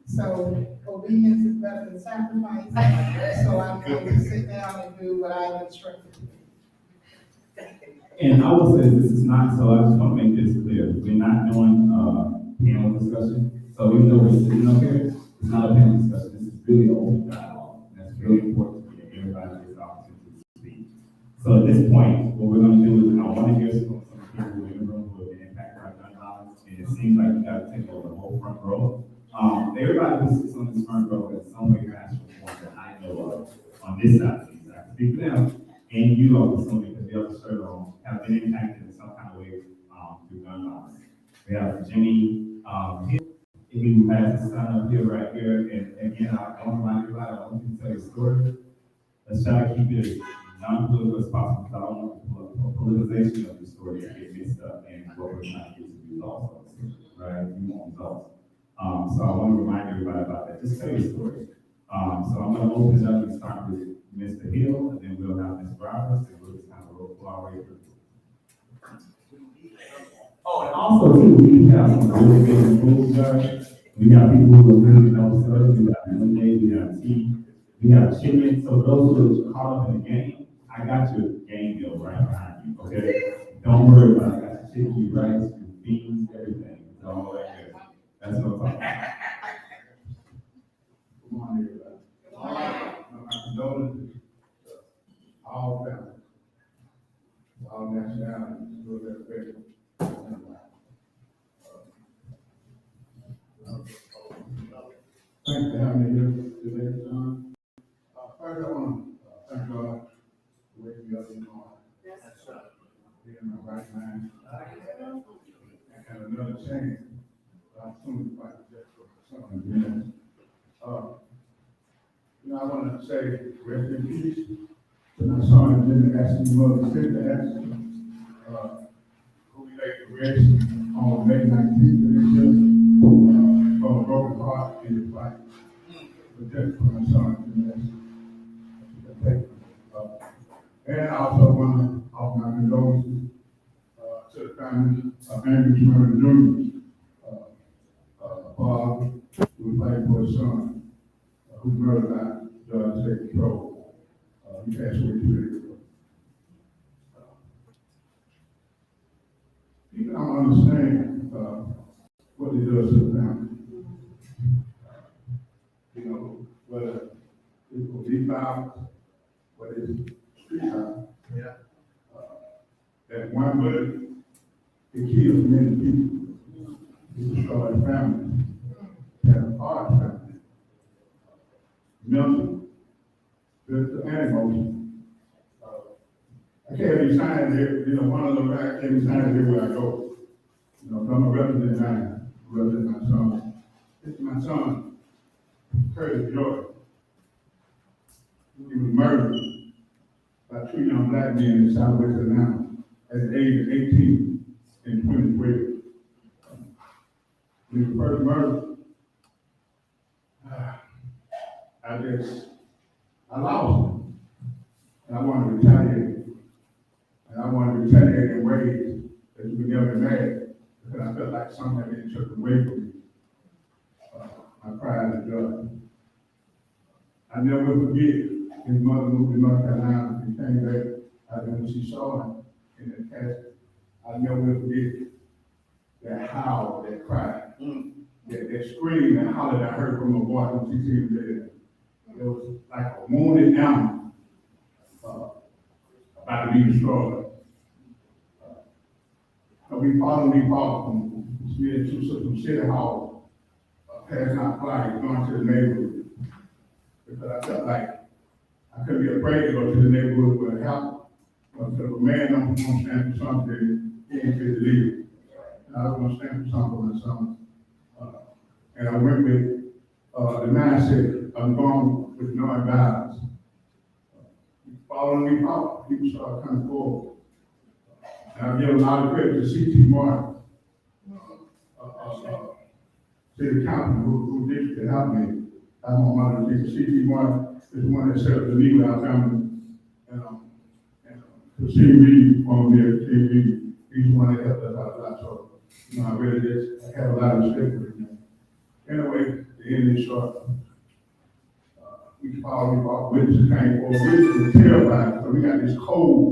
So obedience is better than sacrifice, so I'm going to sit down and do what I'm instructed to do. And I will say this is not, so I just want to make this clear. We're not doing panel discussion. So even though we're sitting up here, it's not a panel discussion. This is really an open dialogue. And that's really important to give everybody this opportunity to speak. So at this point, what we're going to do is I want to hear from some people who are in the room who have been impacted by gun violence. And it seems like we got to take over the whole front row. Everybody who sits on this front row in some way, fashion, or form that I know of on this side of things, I can speak for them. And you know, some because the other shirt on have been impacted in some kind of way through gun violence. We have Jimmy who has his son up here right here. And again, I don't remind everybody, I want you to tell your story. Let's try to keep it as non-political as possible because I don't want the politicization of the story to get mixed up and what we're trying to get to results on, right? You want results. So I want to remind everybody about that. Just tell your story. So I'm gonna open it up and start with Mr. Hill, and then we'll have Ms. Roberts, and we'll just kind of roll our way through. Oh, and also too, we have some really good rules, Judge. We have people who really know service, we have lemonade, we have tea, we have chicken. So those who are caught up in the game, I got your game deal right behind you, okay? Don't worry about it. I got your chicken, your rice, your beans, everything. It's all right there. That's what I'm talking about. Good morning, everybody. Good morning. My condolences to all families, all nationalities, those that affected. Thanks for having me here today, John. First, I want to thank God for waking me up in the morning. Being in my right mind. And another chance, I'm soon to fight just for something. I want to say rest in peace to my son, Jimmy asking mother, sister asking, who we laid to rest on May 19th of this year, from a broken heart in his life. But just for my son, Jimmy and I also want to offer my condolences to the family of Andrew Smurman Jr., father who was fighting for his son, who was murdered by Judge State Patrol. He passed away 2 days ago. People don't understand what it does to the family. Whether it's police violence, whether it's street violence. Yeah. That one bullet, it kills many people. It destroys families. It has a hard family. Mental, physical, and emotional. I can't be signed here, one of them guys can't be signed everywhere I go. So I'm a representative now, represent my son. This is my son, Curtis Jordan. He was murdered by 2 young black men in Southwest Atlanta at the age of 18 in 2012. When he was first murdered, I lost him. And I wanted to retaliate. And I wanted to retaliate in ways that you would never imagine, because I felt like something had been taken away from me. My pride and joy. I never will forget his mother moved to North Carolina and came back. When she saw him in the casket, I never will forget that howl, that cry, that scream, that holler that I heard from my boy when she seen him there. It was like a wounded animal about to be destroyed. We fought from City Hall, passing out flyers, going to the neighborhood. Because I felt like I couldn't be afraid to go to the neighborhood where it happened. Because if a man don't stand for something, he ain't fit to leave. And I was going to stand for something for my son. And I went with the mindset of going with non-violence. Following me out, people started coming forward. And I give a lot of credit to C.T. Martin, city council who did to help me. I want my to C.T. Martin is the one that set up the legal our family. To see me on there, TV, he's the one that helped us out a lot. So, I really just have a lot of respect for him. Anyway, the end is short. We fought, witnesses came forward. Witnesses were terrified. So we got this code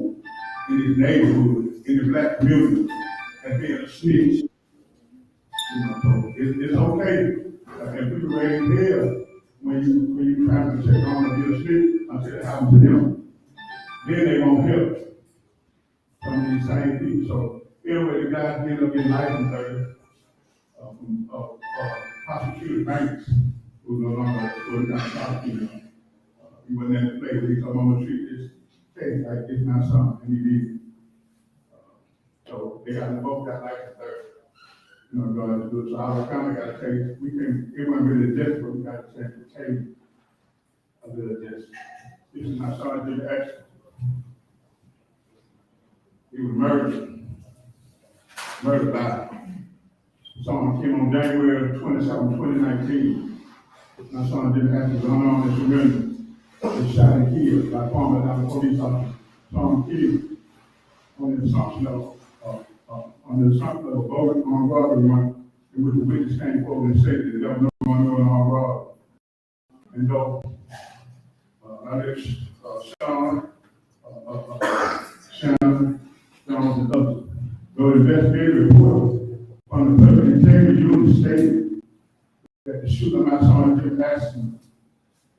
in this neighborhood, in the black community, as being a snitch. So it's okay. And people raise hell when you try to take on to be a snitch until it happens to them. Then they won't help some of these same people. So anyway, the guys ended up getting license from prosecutor Banks, who no longer was not prosecutor. He wasn't in the place where he told me, I'm gonna treat this case like it's my son, and he did. So they got both got license there. God is good. So our family got to take, it wasn't really desperate, but we got to take a little this. This is my son, Jimmy Action. He was murdered by someone came on January 27, 2019. My son didn't have to run on and surrender. Was shot and killed by former Alabama police officer, Sean killed on the assumption of a vote on robbery one, in which the witness came forward and stated that there was no one doing on robbery. And though, my name is Shannon Jones and others, though the investigative report on the public integrity unit stated that the shooting of my son Jim Jackson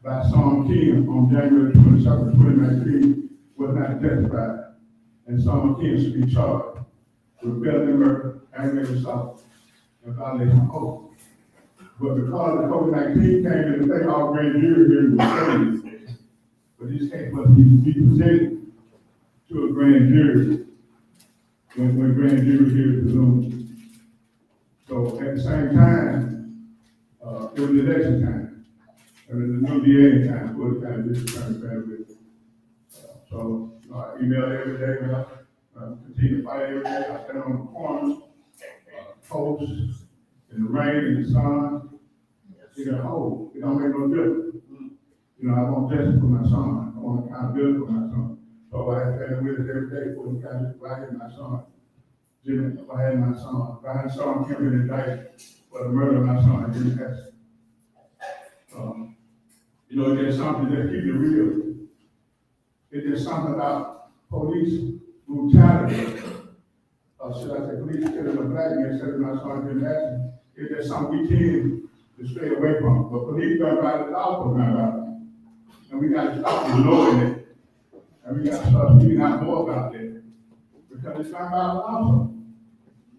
by Sean King on January 27, 2019 was not justified, and Sean King should be charged with felony murder, aggravated assault, and violation of oath. But because the COVID-19 came into play, our grand jury hearing was saved. But this case must be presented to a grand jury when grand jury hearings resumed. So at the same time, it was election time. It was a new DA time for the kind of district attorney. So I email every day, and I continue to fight every day. I stand on the corners, posts, in the rain, in the sun. You got hold. It don't make no difference. You know, I want justice for my son. I want accountability for my son. So I stand with it every day for the kind of I had my son. Jimmy, I had my son. I had Sean Kimberly indicted for the murder of my son, Jimmy Jackson. You know, there's something that keep it real. There's something about police brutality. Should I say police killing a black man instead of my son Jimmy Jackson? There's something we tend to stay away from. But police gun violence is also gun violence. And we got to stop ignoring it. And we got to start speaking out more about that. Because it's gun violence also.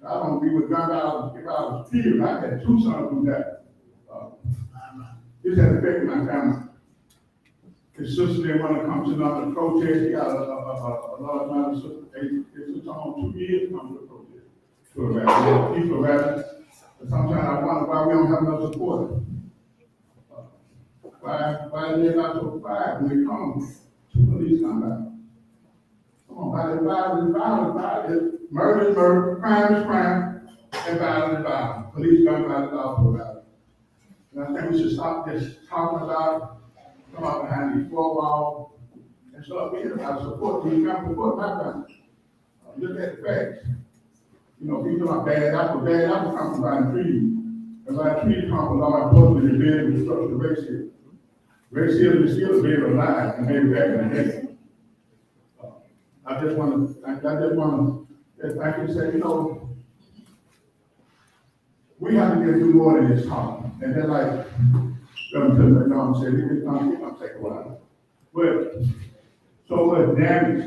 I don't agree with gun violence if I was killed. I had two sons who died. This has affected my family. His sister didn't want to come to another protest. He got a large amount of sisters. It took almost 2 years to come to a protest. To a rally, peaceful rally. But sometimes I wonder why we don't have enough support. Why they not so quiet when they come to police combat? Come on, violence. Murder is murder, crime is crime, and violence is violence. Police gun violence is also violence. And I think we should stop just talking about it, come out behind these four walls, and start being about support. We come support my family. Look at the facts. You know, people are bad apples come from buying trees. And by trees come from law enforcement and building and structural racism. Racism is still being alive and maybe back in the day. I just want to thank you and say, you know, we have to get through more than this talk. And then like Reverend McDonald said, it's gonna take a while. But so much damage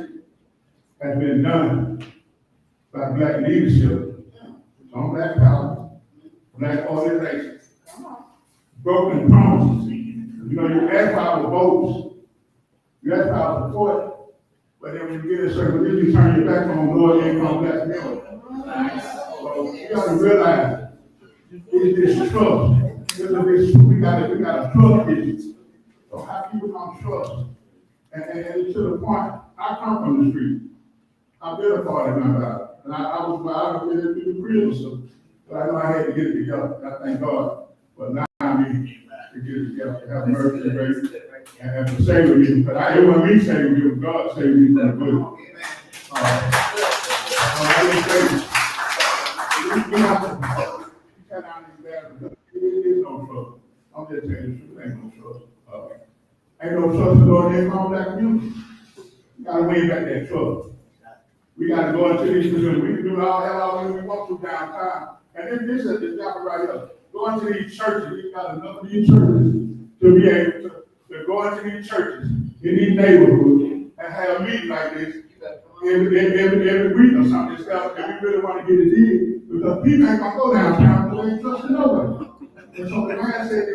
has been done by black leadership, on black power, black organizations, broken promises. You know, you ask for our votes, you ask for our support, but then when you get a certain position, you turn your back on lower income black men. So you got to realize it's this trust. We got a trust issue. So how people don't trust? And to the point, I come from the street. I've been a part of my life. And I was in the prison, but I know I had to get it together. I thank God for allowing me to get it together, to have mercy and grace, and to save me. But it wasn't me saving me, it was God saving me from the good. We have to cut down these barriers. It is no trust. I'm just saying the truth, ain't no trust. Ain't no trust to go in the black community. You gotta win back that trust. We got to go into these facilities. We can do all we want to downtown. And then this is the job right here. Go into these churches. We got enough of these churches to be able to go into these churches in these neighborhoods and have a meeting like this every week or something. Stuff that we really want to get it in because people ain't gonna go downtown because they ain't trusting nobody. And so the man said,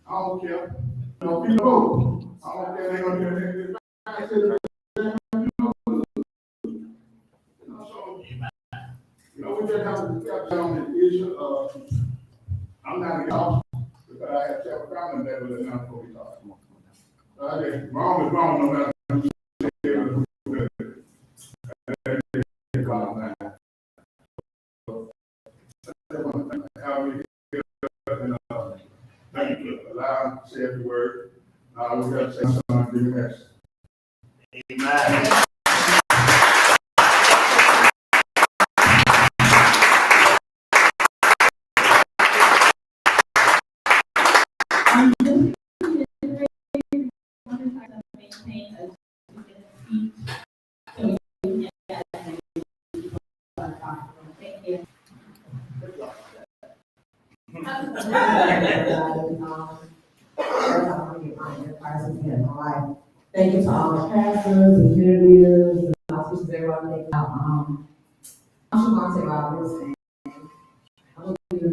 I don't care. You know, people vote. I don't care. They gonna do it. You know, we just have to get down the issue of, I'm not in office because I have several family members that are not police officers. So I just, wrong is wrong, no matter what you say. How we get up and we got to say something to the next. Amen. Thank you to all the pastors and community leaders and officers, everyone. I'm just gonna say about this thing. I'm gonna give you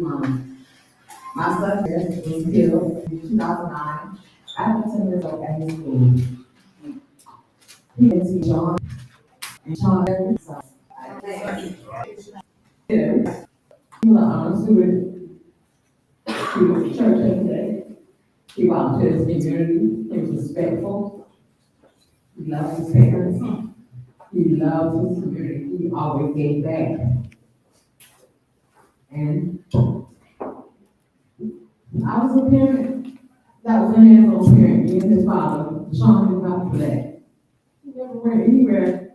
my son here was killed in 2009. I was 10 years old at his school. He went to John and Sean. He was an student. He was a church every day. He volunteered his community. He was respectful. He loved his parents. He loved his community. He always gave back. And I was a parent that was a hands-on parent. Me and his father, Sean, was not for that. He never went anywhere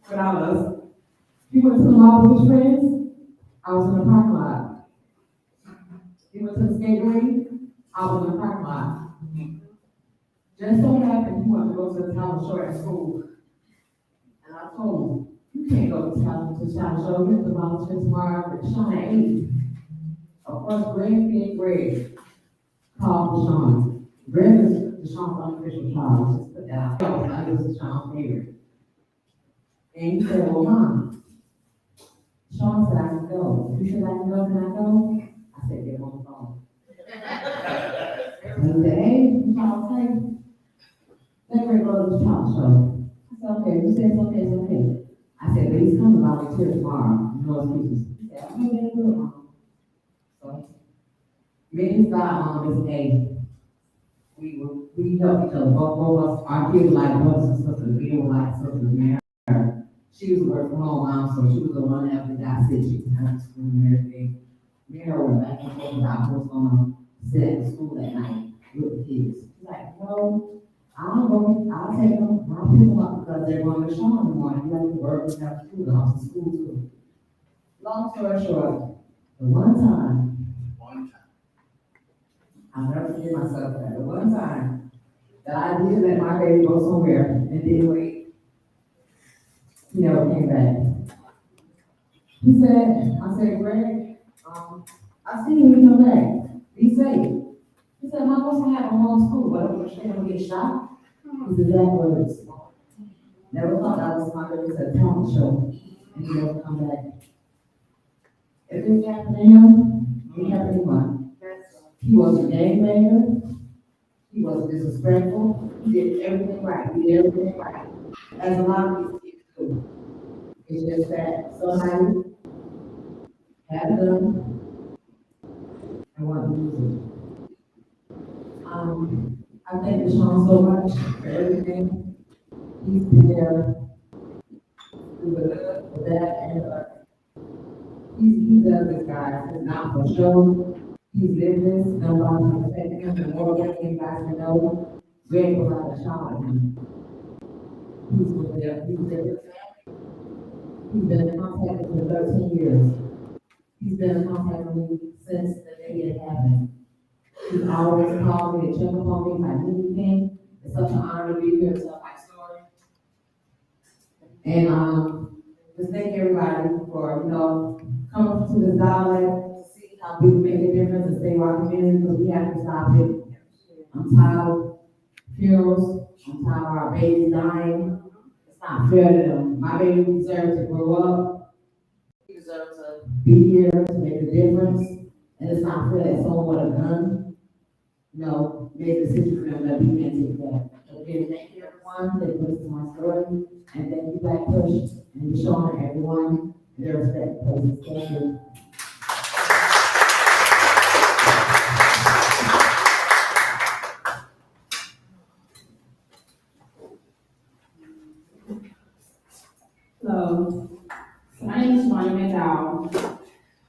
without us. He went to the mall with his friends. I was in the parking lot. He went to the skate rink. I was in the parking lot. Just so happened he wanted to go to the talent show at school. And I told him, you can't go to the talent show. You have to volunteer tomorrow with Shanan E. Of course, Greg being Greg called for Sean. Greg is Deshaun's unofficial child. Just put that out. I was Deshaun's favorite. And he said, well, Mom, Sean said I can go. You said I can go, can I go? I said, get him on the phone. And he said, hey, Sean, say, let Greg go to the talent show. I said, okay, you said it's okay, it's okay. I said, but he's coming to volunteer tomorrow. No excuses. He said, I'm going to do it, Mom. So, me and his God is A. We helped each other. Both of us, our kids were like brothers and sisters. We were like sisters, man. She was working from home, Mom, so she was the one that got sick. She was out of school and everything. Me and her were back and forth about who was going to sit at the school that night with the kids. She's like, no, I'll go. I'll take them. I'll pick them up because they're going to Sean in the morning. You have to work, you have to do the house and school too. Long story short, the one time, I'll never forget myself that. The one time that I did let my baby go somewhere and didn't wait, he never came back. He said, I said, Greg, I see you when you come back. Be safe. He said, Mom, what's going to happen home school? But I'm going to get shot. His exact words. Never thought I was my baby's at a talent show and he never come back. If this happened to him, it happened to anyone. He was a gang banger. He was disrespectful. He did everything right. He did everything right. As a lot of these kids do. It's just that somebody had them and wanted to use it. I thank Deshaun so much for everything. He's been there through the good, the bad, and the ugly. He does this, guys. It's not for show. He's lived this. Nobody can affect him. The more that you guys can know, Greg was like a child. He's with their family. He's been in contact with me for 13 years. He's been in contact with me since the day it happened. He's always called me to check up on me if I need anything. It's such an honor to be here to tell my story. And just thank everybody for, coming to this dialogue to see how we can make a difference and save our community, because we have to stop it. I'm tired of funerals. I'm tired of our babies dying. It's not fair to them. My baby deserves to grow up. He deserves to be here to make a difference. And it's not fair that someone with a gun, made a decision for them that we can't take that. So again, thank you everyone that listened to my story. And thank you BlackPush and Deshaun and everyone in their respective places. Thank you. So, my name is McDonald,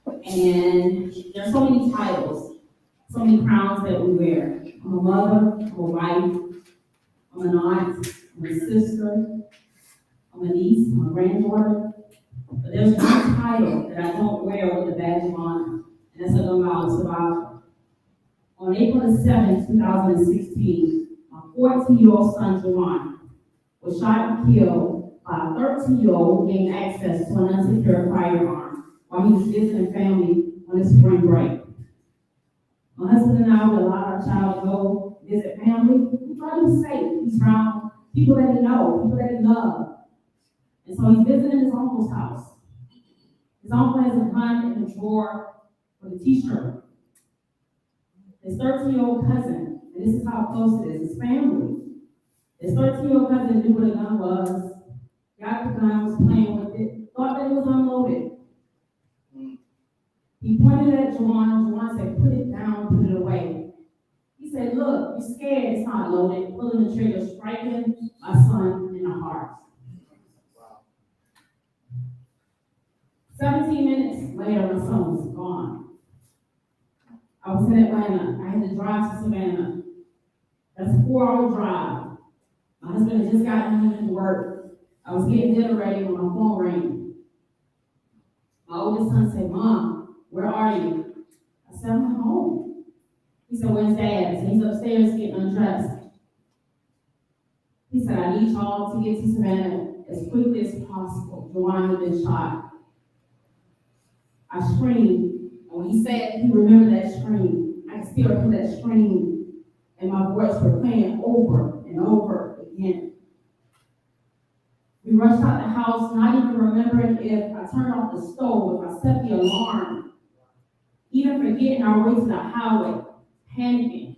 and there's so many titles, so many crowns that we wear. I'm a mother, I'm a wife, I'm an aunt, I'm a sister, I'm a niece, I'm a granddaughter. But there's one title that I don't wear with a badge of honor, and that's a gun violence survivor. On April the 7th, 2016, my 14-year-old son, Juwan, was shot and killed by a 13-year-old who gained access to an unsecured firearm while he was visiting family on his spring break. My husband and I would allow our child to go visit family. We thought he was safe. He's around people that he knows, people that he loves. And so he's visiting his uncle's house. His uncle has a gun in the drawer with a t-shirt. His 13-year-old cousin, and this is how close it is, his family. His 13-year-old cousin knew what a gun was, got the gun, was playing with it, thought that it was unloaded. He pointed at Juwan, Juwan said, put it down, put it away. He said, look, you're scared, it's not loaded, pulling the trigger, striking my son in the heart. 17 minutes later, my son was gone. I was in Atlanta. I had to drive to Savannah. That's a 4-hour drive. My husband had just gotten home from work. I was getting dinner ready when my phone rang. My oldest son said, Mom, where are you? I said, I'm at home. He said, where's Dad? I said, he's upstairs getting undressed. He said, I need y'all to get to Savannah as quickly as possible. Juwan had been shot. I screamed, and when he said he remembered that scream, I could still hear that scream, and my voice were playing over and over again. We rushed out the house, not even remembering if I turned off the stove, if I set the alarm, even forgetting our way to the highway, panicking.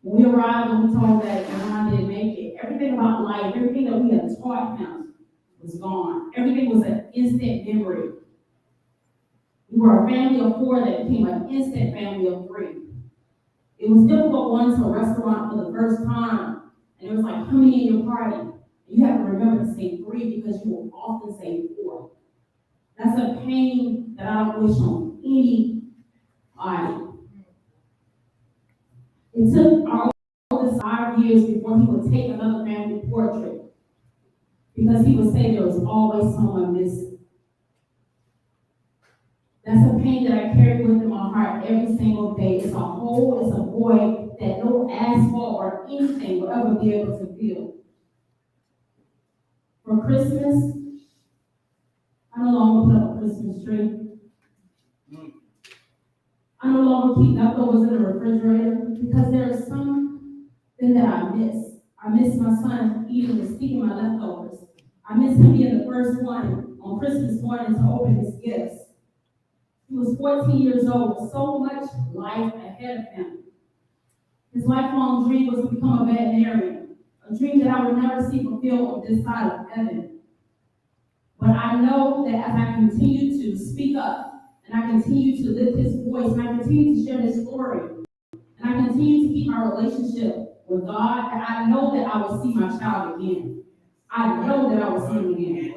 When we arrived and we told that John didn't make it, everything about life, everything that we had taught him was gone. Everything was an instant memory. We were a family of 4 that became an instant family of 3. It was difficult going to a restaurant for the first time, and it was like coming in your party. You have to remember to say 3 because you will often say 4. That's a pain that I don't wish on anybody. It took our oldest 5 years before he would take another family portrait because he would say there was always someone missing. That's a pain that I carry within my heart every single day. It's a hole, it's a void that no asphalt or anything will ever be able to fill. For Christmas, I no longer put up a Christmas tree. I no longer keep leftovers in the refrigerator because there is something that I miss. I miss my son eating and speaking my leftovers. I miss him being the first one on Christmas morning to open his gifts. He was 14 years old with so much life ahead of him. His lifelong dream was to become a veterinarian, a dream that I would never see fulfilled on this side of heaven. But I know that as I continue to speak up, and I continue to lift his voice, and I continue to share his story, and I continue to keep my relationship with God, that I know that I will see my child again. I know that I will see him again.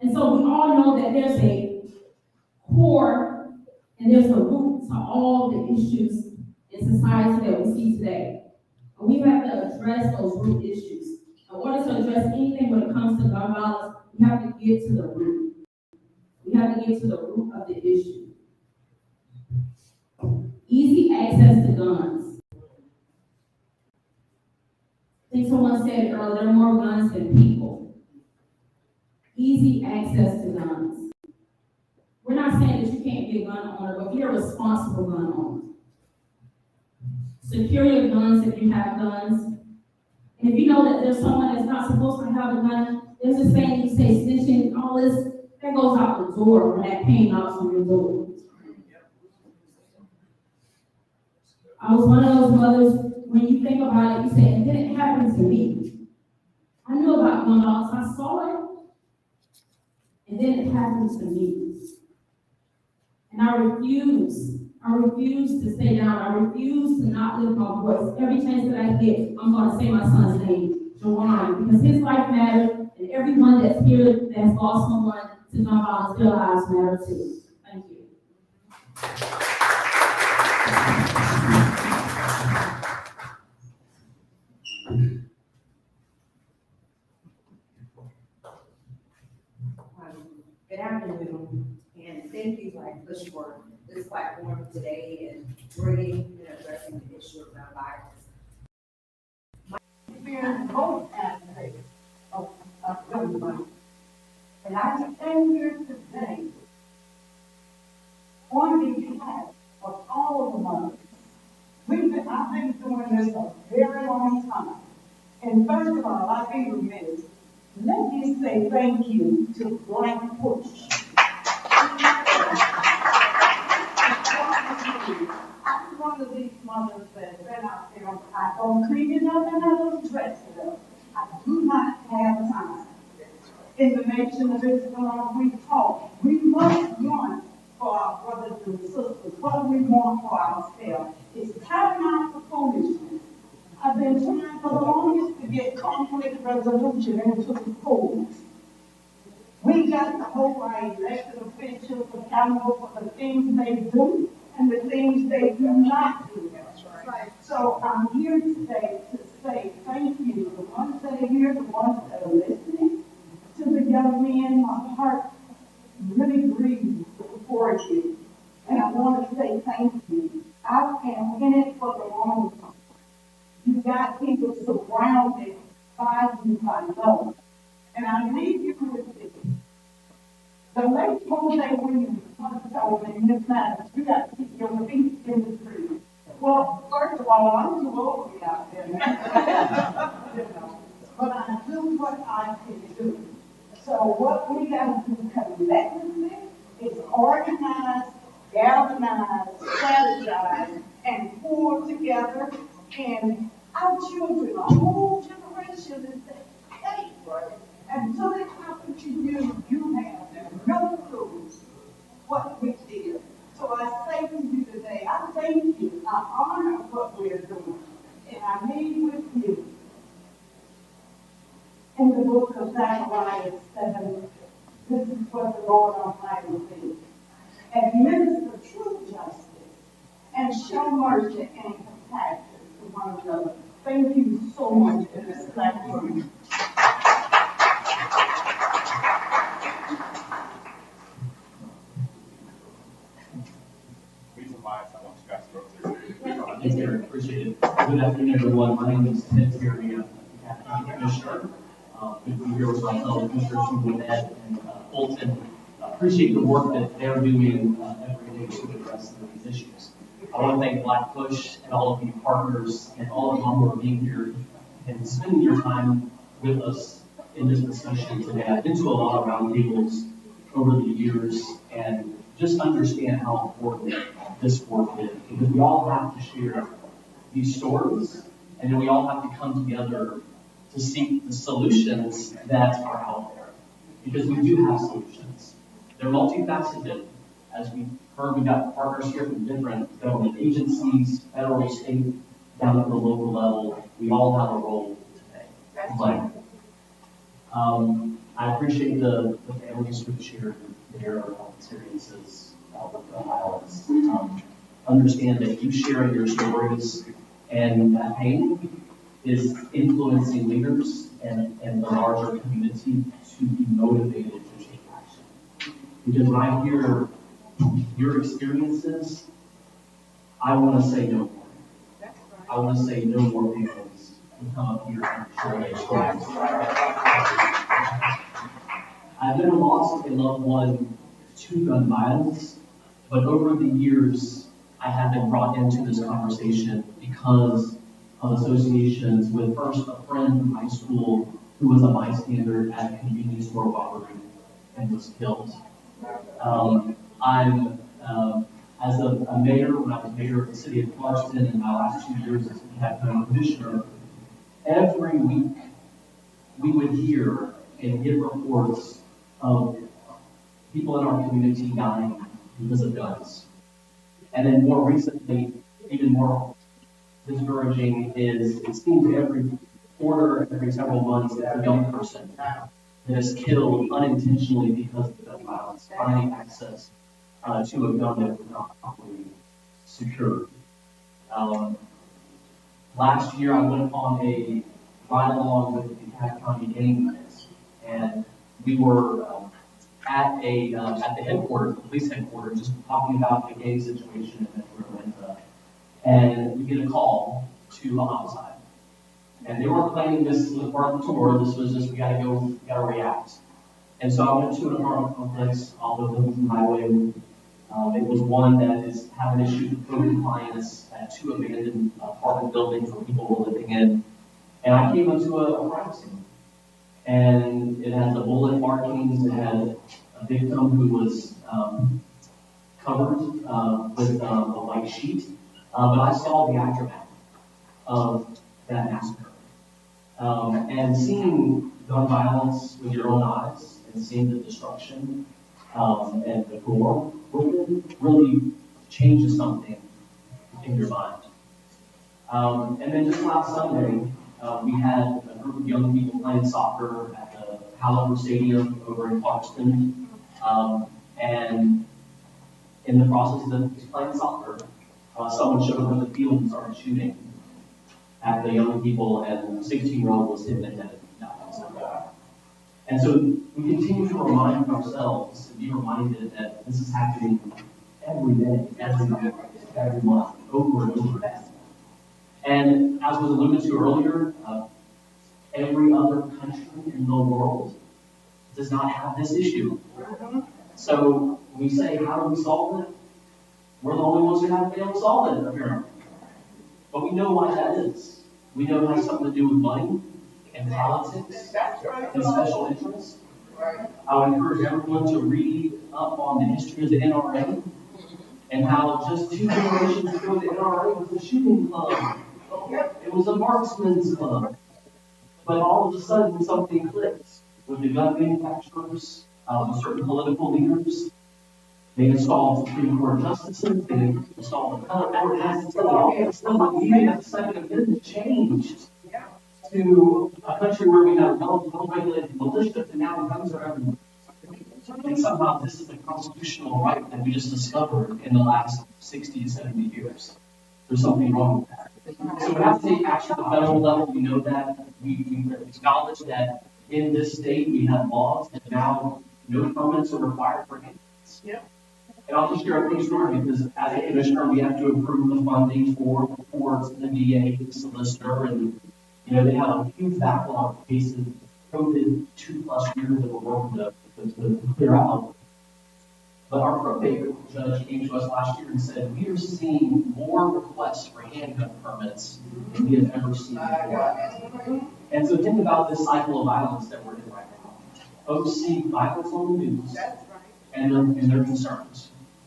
And so we all know that there's a core and there's a root to all the issues in society that we see today. And we have to address those root issues. In order to address anything when it comes to gun violence, we have to get to the root. We have to get to the root of the issue. Easy access to guns. I think someone said earlier, there are more guns than people. Easy access to guns. We're not saying that you can't be a gun owner, but be a responsible gun owner. Secure your guns if you have guns. And if you know that there's someone that's not supposed to have a gun, there's a saying you say snitching, all this, that goes out the door when that pain knocks on your door. I was one of those mothers, when you think about it, you say, it didn't happen to me. I knew about gun violence, I saw it, and then it happened to me. And I refuse to stay down. I refuse to not lift my voice. Every chance that I get, I'm going to say my son's name, Juwan, because his life matters, and everyone that's here that has lost someone to gun violence, their lives matter too. Thank you. And thank you, BlackPush, for this platform today and bringing and addressing the issue of gun violence. Experience both aspects of gun violence. And I stand here today on behalf of all the mothers. I've been doing this a very long time. And first of all, I've been remiss. Let me say thank you to BlackPush. I'm one of these mothers that have been out there. I don't clean it up and I don't dress it up. I do not have time. In the nation of Islam, we talk. We must want for our brothers and sisters what we want for ourselves. It's time out for foolishness. I've been trying for the longest to get conflict resolution into the schools. We got to hold our elected officials accountable for the things they do and the things they do not do. Right. So I'm here today to say thank you, the ones that are here, the ones that are listening. To the young men, my heart really grieves for you. And I want to say thank you. I am in it for the long term. You got people surrounded by you by love. And I leave you with this. The late Jose Williams once told me in this matter, you got to keep your feet in the street. Well, first of all, I'm too old to be out there. You know, but I do what I can do. So what we got to do collectively is organize, galvanize, strategize, and pull together. And our children, a whole generation is that, hey, until it happened to you, you have no clue what we did. So I say to you today, I thank you. I honor what we're doing. And I meet with you. In the book of Zechariah 7, this is what the Lord Almighty says. Administer true justice and show mercy and compassion to one another. Thank you so much for this platform. Thanks, Eric. Appreciate it. Good afternoon, everyone. My name is Ted Terry. I'm the County Commissioner. Good to be here with my fellow commissioners from Gwinnett and Fulton. Appreciate the work that they're doing every day to address these issues. I want to thank BlackPush and all of you partners and all of you who are being here and spending your time with us in this discussion today. I've been to a lot of roundtables over the years and just understand how important this work is, because we all have to share these stories and then we all have to come together to seek the solutions that are out there, because we do have solutions. They're multifaceted. As we heard, we've got partners here from different government agencies, federal, state, down at the local level. We all have a role today. But I appreciate the families who shared their experiences with gun violence. Understand that you sharing your stories and that pain is influencing leaders and the larger community to be motivated to take action. Because when I hear your experiences, I want to say no more. I want to say no more people who come up here and share their stories. I've never lost a loved one to gun violence, but over the years, I have been brought into this conversation because of associations with first a friend from high school who was a bystander at a convenience store robbery and was killed. As a mayor, when I was mayor of the city of Clarkston in my last 2 years as county commissioner, every week we would hear and get reports of people in our community dying because of guns. And then more recently, even more discouraging is it seems every quarter, every several months, there's a young person that is killed unintentionally because of gun violence, finding access to a gun that was not properly secured. Last year, I went on a ride along with the County gang units, and we were at the headquarters, the police headquarters, just talking about the gang situation in Atlanta. And we get a call to a homicide. And they weren't planning this was part of the tour. This was just, we gotta react. And so I went to an apartment complex off of the highway. It was one that is having issues with code compliance at 2 abandoned apartment buildings where people were living in. And I came into a crime scene. And it had the bullet markings. It had a victim who was covered with a white sheet. But I saw the aftermath of that massacre. And seeing gun violence with your own eyes and seeing the destruction and the gore really changes something in your mind. And then just last Sunday, we had a group of young people playing soccer at the Howland Stadium over in Clarkston. And in the process of playing soccer, someone showed up in the field and started shooting at the young people, and a 16-year-old was hit in the head. And so we continue to remind ourselves, to be reminded that this is happening every day, every week, every month, over and over again. And as was alluded to earlier, every other country in the world does not have this issue. So when we say, how do we solve it? We're the only ones who haven't been able to solve it, apparently. But we know why that is. We know it has something to do with money and politics and special interests. I would encourage everyone to read up on the history of the NRA and how just 2 generations ago the NRA was a shooting club. It was a marksman's club. But all of a sudden something clicked with the gun manufacturers, with certain political leaders. They installed Supreme Court justices, they installed the appellate court justices, all that stuff. Even if the Second Amendment changed to a country where we have well-regulated militia, and now guns are everywhere. And somehow this is a constitutional right that we just discovered in the last 60 to 70 years. There's something wrong with that. So we have to take action at the federal level. We know that. We acknowledge that in this state we have laws that now no permits are required for handguns. Yep. And I'll just share a quick story because as a commissioner, we have to approve the funding for the courts, the DA, the solicitor, and they have a huge backlog of cases, COVID 2+ years that we're working to clear out. But our probate judge came to us last year and said, we are seeing more requests for handgun permits than we have ever seen before. And so think about this cycle of violence that we're in right now. Folks see violence on the news and they're concerned.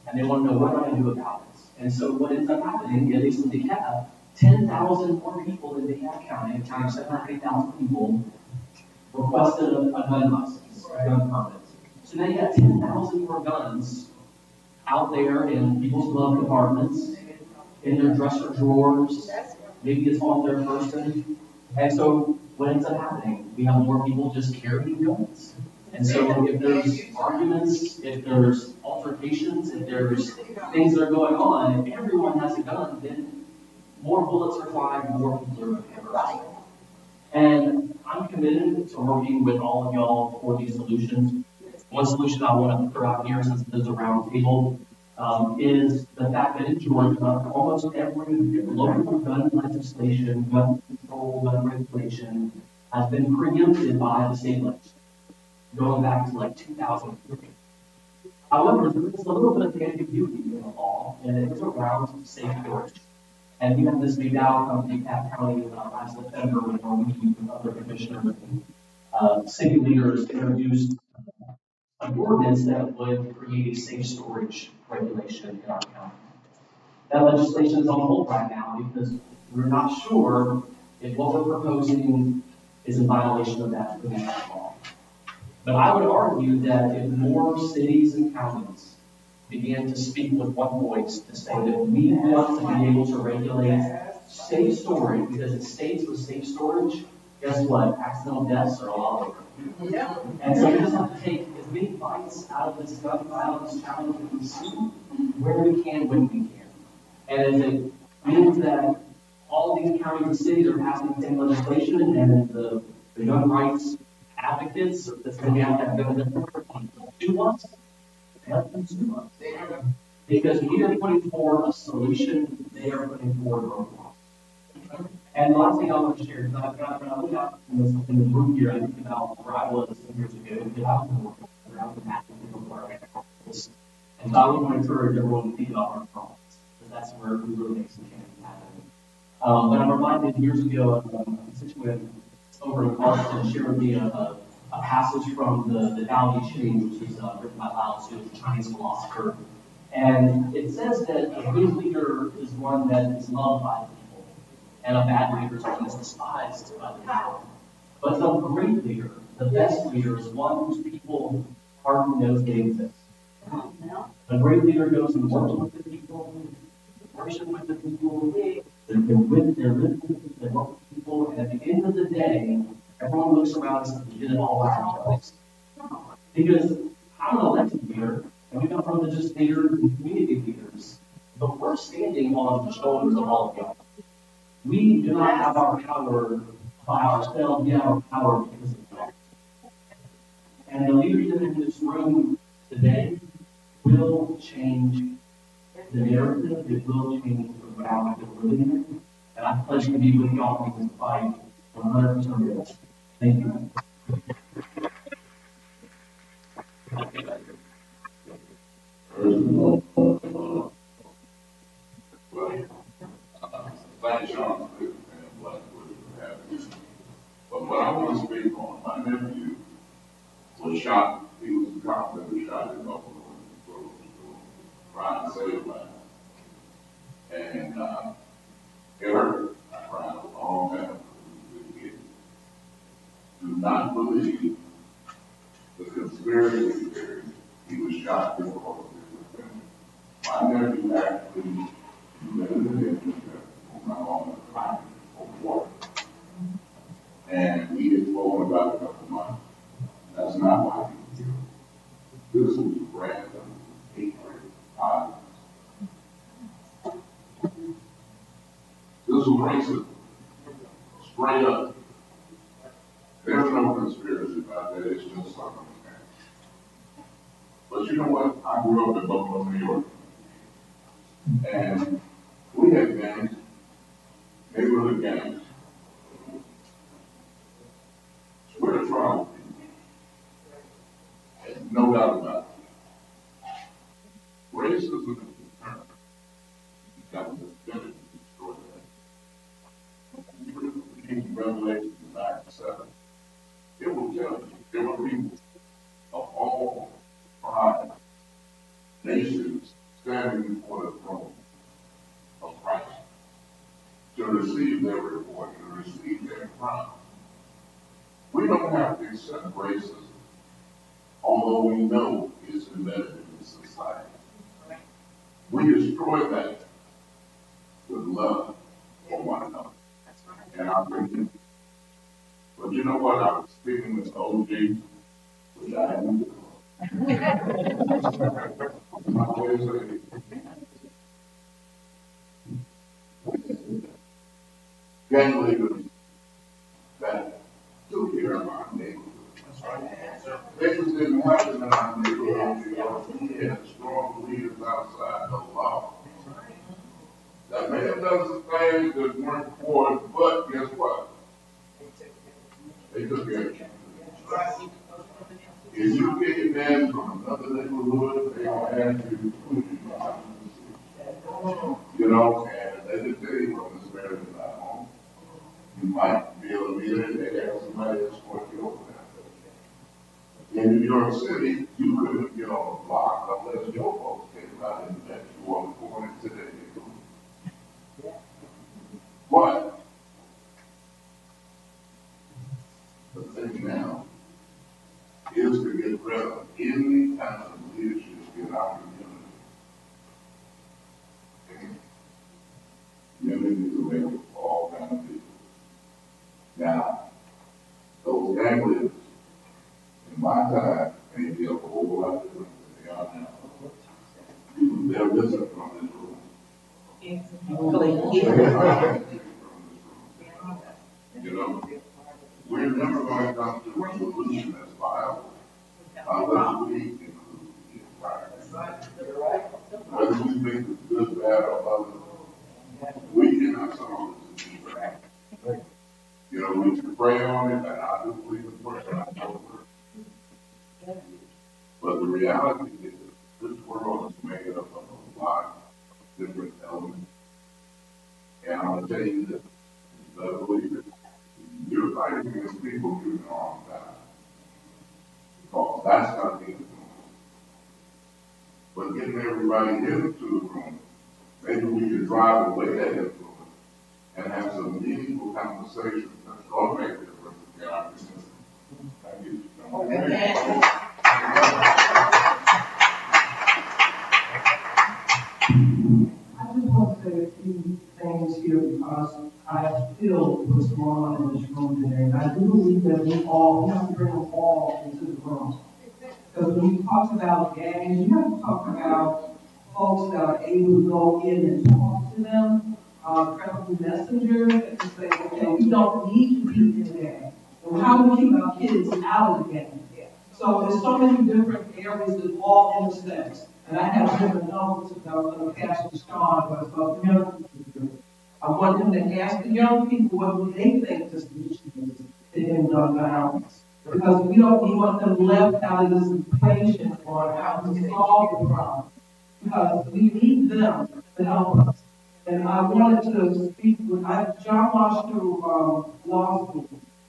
And they want to know what do I do about it. And so what ends up happening, at least in DeKalb, 10,000 more people in DeKalb County, a county of 780,000 people, requested a gun license, a gun permit. So now you got 10,000 more guns out there in people's glove compartments, in their dresser drawers, maybe it's on their person. And so what ends up happening? We have more people just carrying guns. And so if there's arguments, if there's altercations, if there's things that are going on, if everyone has a gun, then more bullets are flying, more people are hurt. And I'm committed to working with all of y'all for these solutions. One solution I want to throw out here, since there's a round table, is the fact that in Georgia, almost every local gun legislation, gun control, gun regulation has been preempted by the state legislature, going back to like 2003. However, there is a little bit of ambiguity in the law, and it's around safe storage. And we had this big outcome in DeKalb County last September when our meeting with other commissioners and city leaders introduced an ordinance that would create a safe storage regulation in our county. That legislation is on hold right now because we're not sure if what we're proposing is in violation of that law. But I would argue that if more cities and counties began to speak with one voice to say that we want to be able to regulate safe storage, because in states with safe storage, guess what? Accidental deaths are a lot lower. And so we just have to take as many bites out of this gun violence challenge that we see, where we can, when we can. And if it means that all of these counties and cities are passing the same legislation, and the gun rights advocates, that's going to have that benefit, sue us, let them sue us. Because we are putting forward a solution, they are putting forward roadblocks. And the last thing I want to share is that when I look out in the room here, I think about where I was some years ago, because I was where I was active in the and so I would want to encourage everyone to think about our problems, because that's where we really make some change happen. But I'm reminded years ago of a constituent over in Austin shared with me a passage from the Tao Te Ching, which is written by Lao Tzu, a Chinese philosopher. And it says that a good leader is one that is loved by the people, and a bad leader is one that's despised by the people. But the great leader, the best leader, is one whose people hardly knows they exist. A great leader goes and works with the people, worship with the people, they're with they work with people, and at the end of the day, everyone looks around and says, we did it all ourselves. Because I'm an elected leader, and we come from just leaders and community leaders, but we're standing on the shoulders of all of God. We do not have our power by ourselves, we have our power because of God. And the leadership in this room today will change the narrative, it will change the reality that we're living in. And I pledge to be with y'all in this fight 100%. Thank you. Thank Sean and BlackPush for having me. But what I want to speak on, my nephew was shot. He was a cop that was shot in Buffalo trying to save lives. And it hurt. I cried a long time. Do not believe the conspiracy theory. He was shot because of his family. My nephew actually lived on my own time of water. And he had told about a couple months. That's not why he was killed. This was random hatred, violence. This was racism. Straight up. There's no conspiracy about that. It's just circumstance. But you know what? I grew up in Buffalo, New York. And we had gangs, neighborhood gangs. We're a tribe. No doubt about it. Racism is a term. That was invented to destroy that. You read Revelation 9:7. It will tell you there were people of all tribes, nations standing before the throne of Christ to receive their reward, to receive their crown. We don't have to accept racism, although we know it's embedded in this society. We destroy that with love for one another. And I think, but you know what? I was speaking with OG, which I haven't been. Gang leaders that took care of our neighborhood. Things didn't happen in our neighborhood. We had strong leaders outside the law that may have done some things that weren't for us, but guess what? They took care of you. If you get your man from another neighborhood, they don't ask you to put you know, and they just tell you from this marriage is not home. You might be able to meet it, they have somebody else escort you over there. In New York City, you couldn't get on the block unless your folks came out and met you on the corner today. But the thing now is to get rid of any kind of leadership in our community. Community is made of all kinds of people. Now, those gang leaders, in my time, may be a whole lot different than they are now. They're missing from this room. You know, we're never going to come to a solution that's viable unless we that or other, we cannot solve this. You know, we can pray on it, and I do believe in prayer, I know it. But the reality is, this world is made up of a lot of different elements. And I'm gonna tell you this, the believers, you're fighting against people doing the wrong time. Because that's not the influence. But getting everybody into the room, maybe we can drive away that influence and have some meaningful conversations that's gonna make a difference in our community. Thank you. I just want to say a few things here because I feel what's going on in this room today. And I do believe that we have to bring them all into the room. Because when you talk about gangs, you have to talk about folks that are able to go in and talk to them, credible messengers that can say, okay, we don't need to be in there. And how do we keep our kids out of the gang? So there's so many different areas that all intersect. And I have different notes that I was going to pass to Sean, but about the young people. I want him to ask the young people what do they think this issue is in gun violence. Because we want them left out of this equation on how to solve the problem. Because we need them to help us. And I wanted to speak with, John Walsh through law school.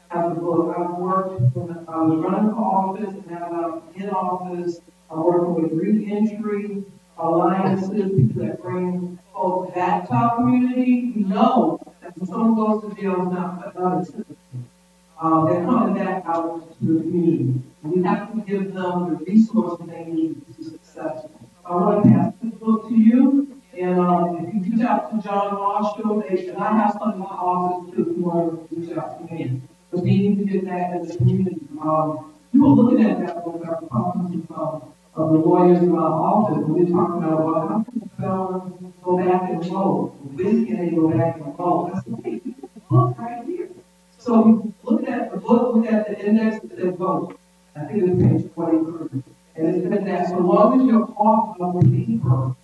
Has a book. I've worked, I was running for office, and now I'm in office. I'm working with reentry alliances, people that bring folks back to our community. We know that when someone goes to jail, it's not for other citizens. They're coming back out to the community. And we have to give them the resources they need to be successful. I want to pass this book to you. And if you reach out to John Marshall, and I have some in my office too, if you want to reach out to me. But we need to get that in the community. We were looking at that when we were talking to of the lawyers in my office, and we were talking about, well, how can felons go back and vote? When can they go back and vote? I said, hey, this book right here. So we looked at the book, looked at the index that said vote. I think it was page 23. And it said that so long as you're off of the paper,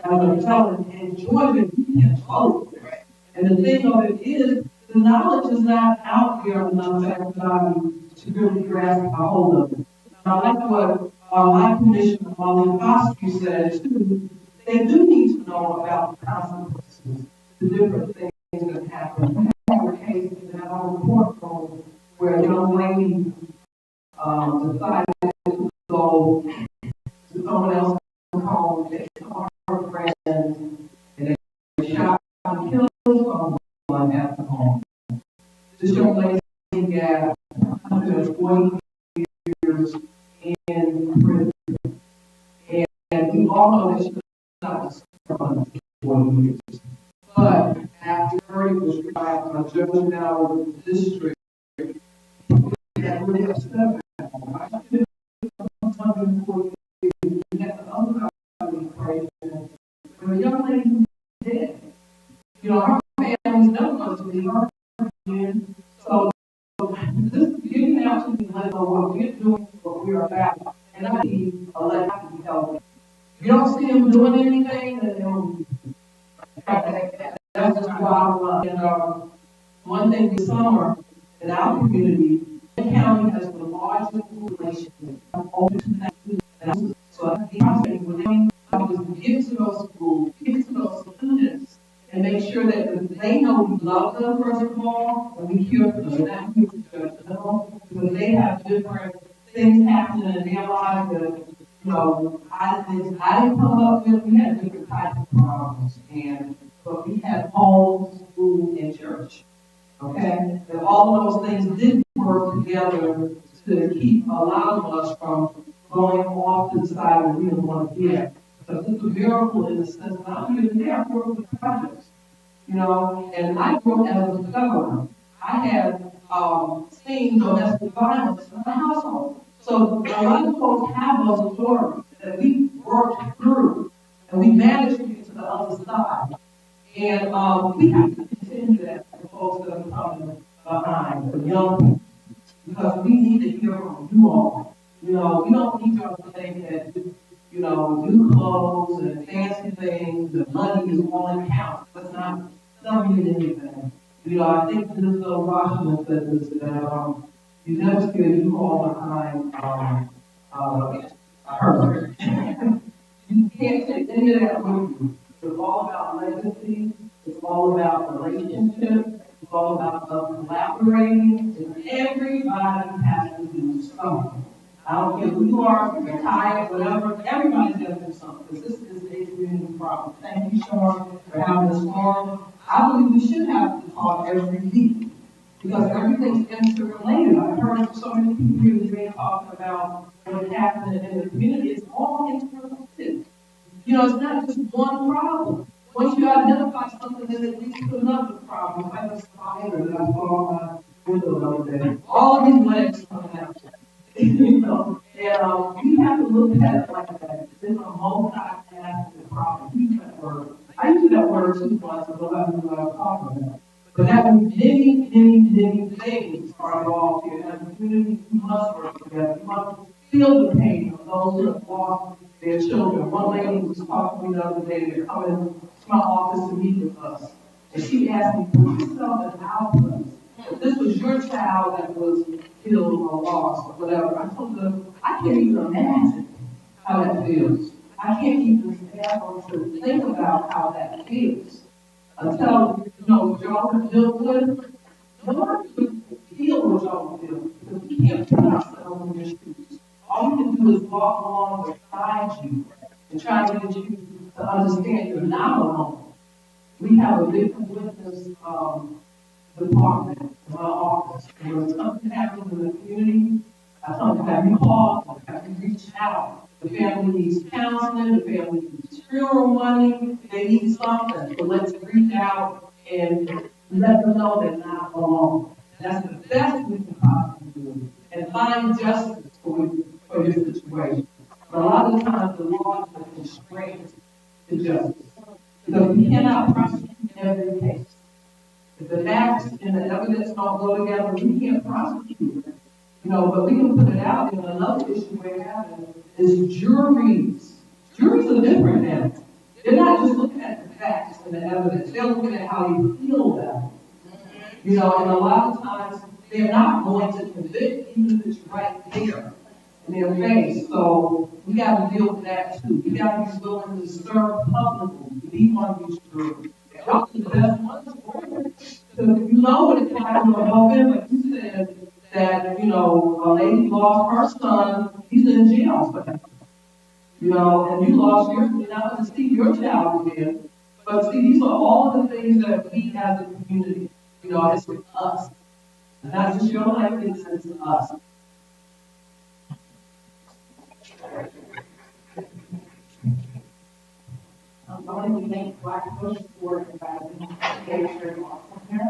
as a felon in Georgia, you can vote. And the thing of it is, the knowledge is not out there enough for everybody to really grasp a hold of it. I like what my commissioner, Molly Foster, said, too. They do need to know about the consequences, the different things that happen. We have a case in our courtroom where a young lady decided to go to someone else's home, they saw her friends, and they shot and killed someone at the home. This young lady got 140 years in prison. And we all know that she was not from 40 years. But after it was tried on Judge Now District, that really upset her. I did 140 years. We had the other crazy. But the young lady was dead. You know, her family was never going to leave her again. So this is getting out to the level of what we're doing, what we're about. And I need a letter to be held. If you don't see them doing anything, then they'll that's just why I love. And one thing this summer in our community, the county has the largest population of over 2,000. So I think we're doing is to get to those schools, get to those students, and make sure that they know we love them first of all, and we care for them, not here to judge them, because they have different things happening in their lives that, you know, I didn't come up with. We had different types of problems, but we had home, school, and church. Okay? And all of those things did work together to keep a lot of us from going off to the side where we didn't want to get. Because it's a miracle in the sense that I'm here today, I work with projects. You know, and I grew up as a discoverer. I had seen domestic violence in my household. So a lot of folks have those stories that we worked through, and we managed to get to the other side. And we have to continue that for folks that are coming behind, for young people, because we need to hear from you all. You know, we don't need y'all to think that new clothes and fancy things, and money is all it counts. That's not, doesn't mean anything. I think this Washington said this, that, you never see a U-Haul behind, her. You can't take any of that with you. It's all about legacy. It's all about relationships. It's all about collaborating. And everybody has to do something. I don't care who you are, if you're retired, whatever, everybody's got to do something, because this is a community problem. Thank you, Sean, for having this forum. I believe we should have to talk every week, because everything's interrelated. I've heard so many people here today talking about what's happening in the community. It's all interrelated. It's not just one problem. Once you identify something, then it leads to another problem. Like a spider that I saw on my window the other day. All of these legs coming out. And we have to look at it like that. It's a multi-faceted problem. Use that word. I use that word too much, so nobody knows what I'm talking about. But that means many things are involved here. As a community, we must work together. We must feel the pain of those who have lost their children. One lady was talking to me the other day. They're coming to my office to meet with us. And she asked me, put yourself in our place. If this was your child that was killed or lost or whatever, I told her, I can't even imagine how that feels. I can't even fathom to think about how that feels. Until, what y'all have dealt with, nobody can feel what y'all feel, because we can't put ourselves in your shoes. All we can do is walk along beside you and try to get you to understand you're not alone. We have a victim witness department in my office. And when something happens in the community, I tell them, have you called? Have you reached out? The family needs counseling, the family needs funeral money, they need something. So let's reach out and let them know they're not alone. That's the best we can possibly do. And find justice for your situation. But a lot of times the law is a constraint to justice. Because we cannot prosecute every case. If the facts and the evidence don't go together, we can't prosecute it. But we can put it out. And another issue we're having is juries. Juries are different now. They're not just looking at the facts and the evidence. They're looking at how you feel about it. And a lot of times they're not going to convict, even if it's right there in their face. So we got to deal with that too. We got to be willing to serve publicly to be one of these juries. Y'all are the best ones for it. Because you know what it's like to help him, like you said, that, a lady lost her son, he's in jail for that. And you lost yours, you're not going to see your child again. But see, these are all the things that we as a community, it's with us. Not just your life, it's us. I want to thank BlackPush for inviting me to here.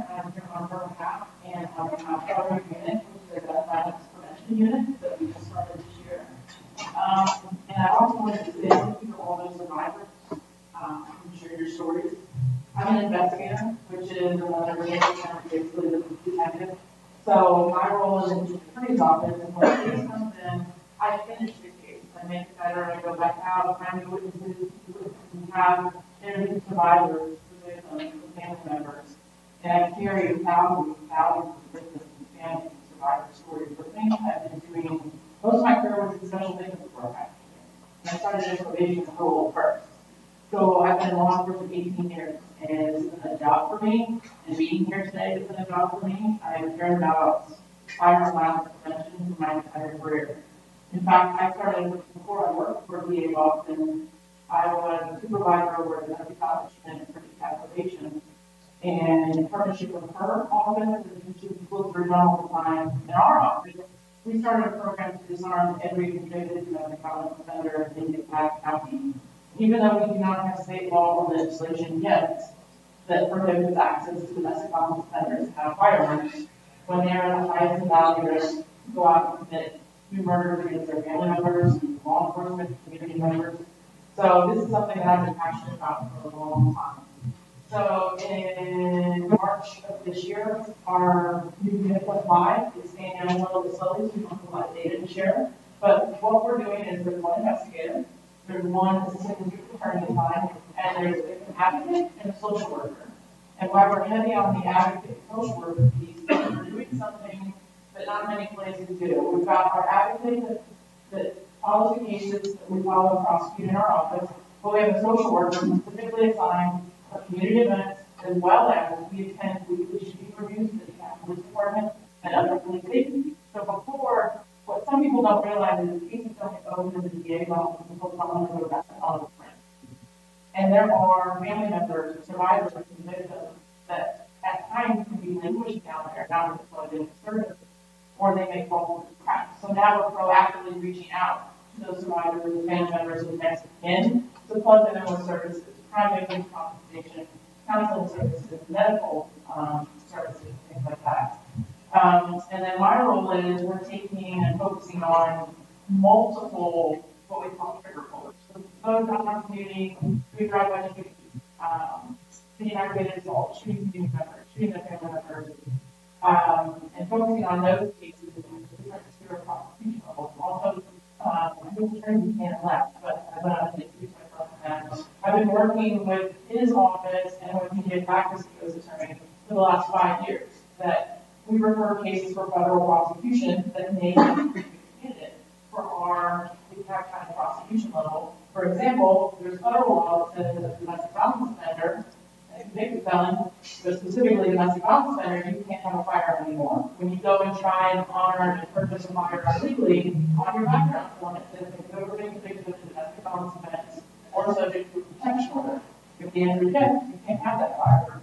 I'm here on her behalf, and I'm Attorney of Gwinnett, which is a violence prevention unit that we just started this year. And I also wanted to say thank you to all those survivors who shared your stories. I'm an investigator, which is another name, basically the detective. So my role in the attorney's office is when a case comes in, I finish the case. I make it better, I go back out, find witnesses, we have interview survivors, with family members, and I carry thousands of witnesses and family survivor stories with me. I've been doing, most of my career was in special victims work, actually. And I started in probation parole first. So I've been in law enforcement for 18 years, and it's been a job for me, and being here today has been a job for me. I've learned about firearm violence prevention for my entire career. In fact, I started, before I worked for VA Boston, I was a supervisor over the Iconium unit for decapitation, and in partnership with her office, and she was regional design in our office, we started a program to disarm every convicted domestic violence offender in Mclaughlin County. Even though we do not have state law or legislation yet that prohibits access to domestic violence offenders to have firearms, when they're in the highest value risk to go out and commit murders against their family members, law enforcement, community members. So this is something that I've been passionate about for a long time. So in March of this year, our new unit went live. It's staying down a little bit slowly, so we don't have a lot of data to share. But what we're doing is there's one investigator, There's one assistant district attorney assigned, and there's an advocate and a social worker. And while we're heavy on the advocate social worker piece, we're doing something that not many places do. We've got our advocate that follows the cases that we follow and prosecute in our office, but we have a social worker who's typically assigned for community events, as well as we attend weekly shooting reviews for the police department and other police agencies. So before, what some people don't realize is cases don't get opened in the DA's office until someone goes back on the print. And there are family members, survivors, and victims that at times can be languished down there, not deployed in service, or they may fall through the cracks. So now we're proactively reaching out to those survivors and family members who next of kin to plug them in with services, crime victims compensation, counseling services, medical services, things like that. And then my role is we're taking and focusing on multiple, what we call trigger pullers. So those out in our community, we drive by the being aggravated assault, shooting community members, shooting their family members, and focusing on those cases at different sphere of prosecution levels. Also, I think attorney can't left, but I went out and introduced myself to that. I've been working with his office and with media practice as attorney for the last 5 years. That we refer cases for federal prosecution that may be candidate for our DeKalb County prosecution level. For example, there's federal law that says that a domestic violence offender, a convicted felon, but specifically domestic violence offender, you can't have a firearm anymore. When you go and try and honor and purchase a firearm legally, on your background form it says that you've ever been convicted of domestic violence offense or subject to a protection order. If the answer is yes, you can't have that firearm.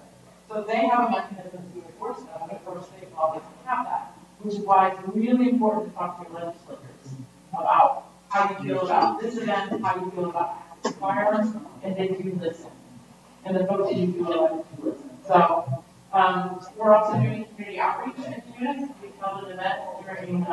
So they have a mechanism to enforce that, but of course state law doesn't have that, which is why it's really important to talk to your legislators about how you feel about this event, how you feel about firearms, and then you listen. And the folks that you feel like you listen. So we're also doing community outreach in units. We held an event during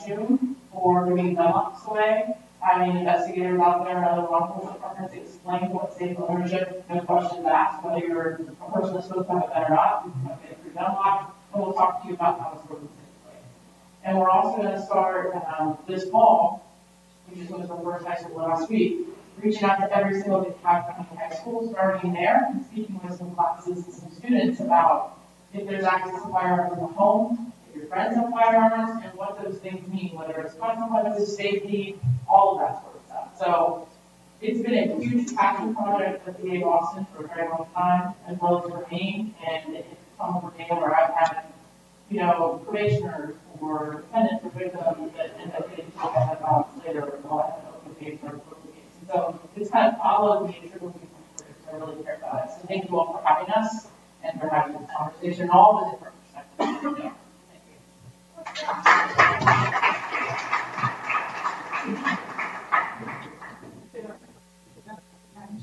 June for giving gun locks away, having investigators out there and other law enforcement partners explain what safe ownership, no questions asked, whether you're a person that's supposed to have a gun or not, you can get a free gun lock, and we'll talk to you about how it's working safely. And we're also going to start this fall, which is when the first high school last week, reaching out to every single DeKalb County high school, starting there, and speaking with some classes and some students about if there's access to firearms in the home, if your friends have firearms, and what those things mean, whether it's consequences, safety, all of that sort of stuff. So it's been a huge passion project for the DA of Austin for a very long time, as well as for me, and it's come from a day where I've had, probationers or defendants or victims that end up getting told I have about later, or I have an open case or a closed case. So it's kind of followed me through. I really care about it. So thank you all for having us and for having this conversation, all the different perspectives.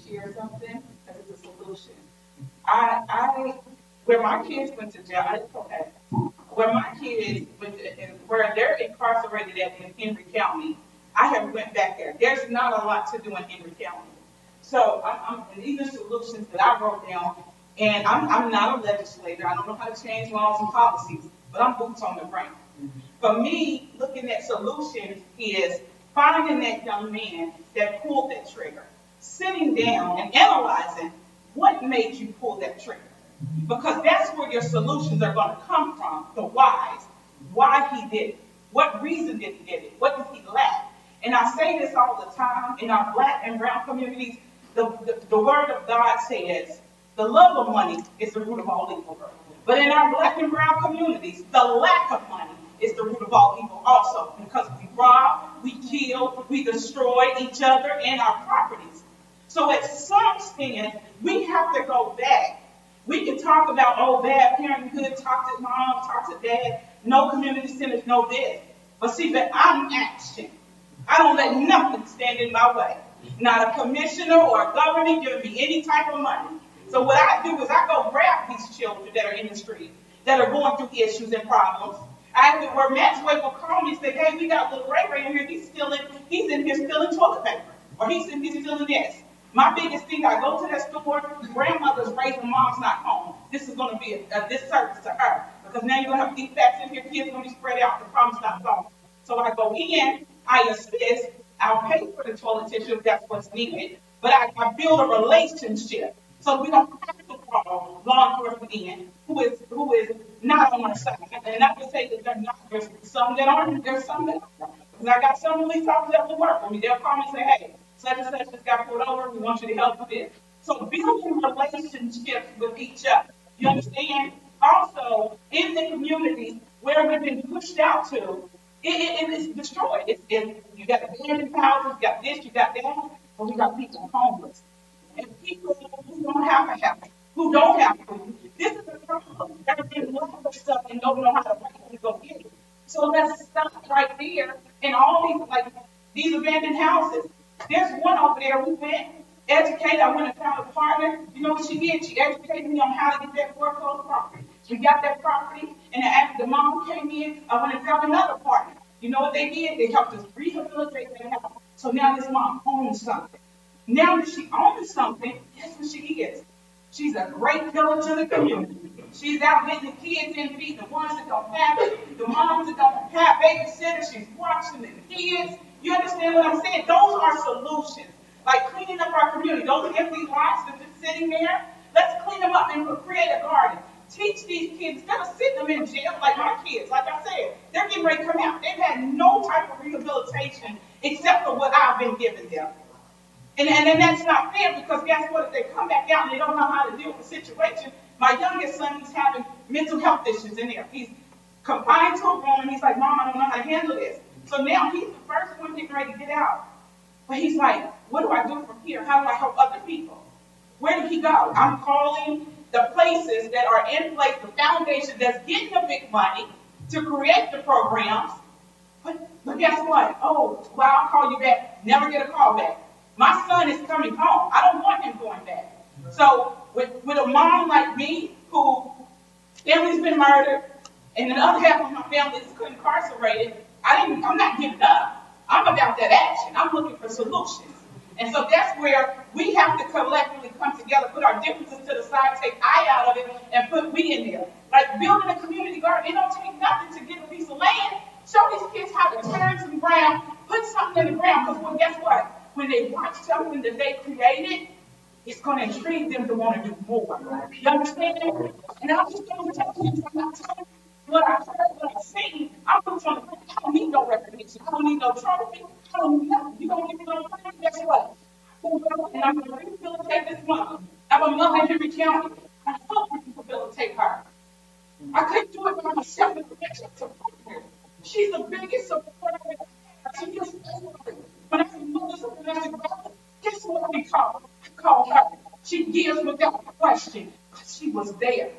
Share something because it's a solution. Where my kids went to jail, okay. Where my kids went to, and where they're incarcerated at in Henry County, I have went back there. There's not a lot to do in Henry County. So and these are solutions that I wrote down, and I'm not a legislator. I don't know how to change laws and policies, but I'm boots on the ground. For me, looking at solutions is finding that young man that pulled that trigger, sitting down and analyzing what made you pull that trigger. Because that's where your solutions are going to come from, the whys, why he did it, what reason did he get it, what did he lack. And I say this all the time, in our Black and brown communities, the word of God says, the love of money is the root of all evil. But in our Black and brown communities, the lack of money is the root of all evil also, because we rob, we kill, we destroy each other and our properties. So at some stand, we have to go back. We can talk about, bad parenthood, talk to mom, talk to dad, no community centers, no this. But see, but I'm action. I don't let nothing stand in my way. Not a commissioner or a governor giving me any type of money. So what I do is I go grab these children that are in the street, that are going through issues and problems. Where Maxwell will call me and say, hey, we got little Ray in here, he's in here stealing toilet paper, or he's in here stealing this. My biggest thing, I go to that store, grandmother's raising, mom's not home. This is going to be a disservice to her, because now you're going to have these facts in here, kids are going to be spread out, the problem's not solved. So I go in, I assist, I'll pay for the toilet tissue if that's what's needed, but I build a relationship. So we don't have to call law enforcement in who is not on our side. And not to say that they're not, there's some that aren't, there's some that aren't. Because I got some police officers that will work. I mean, they'll call me and say, hey, such and such just got pulled over, we want you to help with this. So building relationships with each other. You understand? Also, in the communities where we've been pushed out to, it is destroyed. You got abandoned houses, you got this, you got that, but we got people homeless. And people who don't have a house, who don't have food. This is a problem. Everything love of stuff and don't know how to rightfully go get it. So let's stop right there. And all these, like, these abandoned houses. There's one over there we went, educated. I went and found a partner. You know what she did? She educated me on how to get that foreclosed property. We got that property, and after the mom came in, I went and found another partner. You know what they did? They helped us rehabilitate that house. So now this mom owns something. Now that she owns something, guess what she is? She's a great pillar to the community. She's out getting the kids in feet, the ones that don't have it, the moms that don't have babysitters. She's watching the kids. You understand what I'm saying? Those are solutions. Like cleaning up our community. Those empty lots that are sitting there, let's clean them up and create a garden. Teach these kids, instead of sitting them in jail like my kids, like I said, they're getting ready to come out. They've had no type of rehabilitation except for what I've been giving them. And that's not fair, because guess what? If they come back out and they don't know how to deal with the situation, my youngest son, he's having mental health issues in there. He's confined to a room and he's like, Mom, I don't know how to handle this. So now he's the first one getting ready to get out. But he's like, what do I do from here? How do I help other people? Where did he go? I'm calling the places that are in place, the foundation that's getting the big money to create the programs. But guess what? Oh, well, I'll call you back. Never get a call back. My son is coming home. I don't want him going back. So with a mom like me, who family's been murdered, and the other half of my family is incarcerated, I'm not giving up. I'm about that action. I'm looking for solutions. And so that's where we have to collectively come together, put our differences to the side, take I out of it, and put we in there. Like building a community garden, it don't take nothing to get a piece of land. Show these kids how to turn some ground, put something in the ground, because well, guess what? When they watch something that they created, it's going to intrigue them to want to do more. You understand? And I'm just going to tell you, I'm not telling you what I heard, what I seen. I'm just trying to, I don't need no recognition. I don't need no trophy. I don't need nothing. You don't give me no money, guess what? And I'm going to rehabilitate this mother. I'm a mother in Henry County. I help rehabilitate her. I couldn't do it by myself. She's the biggest supporter. She just when I see mothers of domestic violence, guess what we call? I call her. She gives without question, because she was there.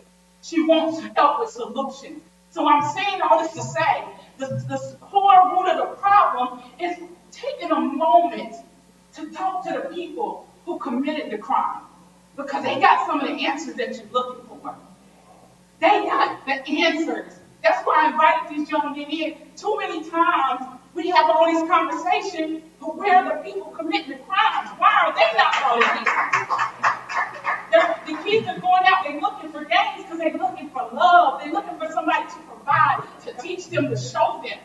She wants to help with solutions. So I'm saying all this to say, the core root of the problem is taking a moment to talk to the people who committed the crime, because they got some of the answers that you're looking for. They got the answers. That's why I invited these young men in. Too many times we have all these conversations, but where are the people committing the crimes? Why are they not calling these? The kids are going out, they're looking for games because they're looking for love. They're looking for somebody to provide, to teach them, to show them.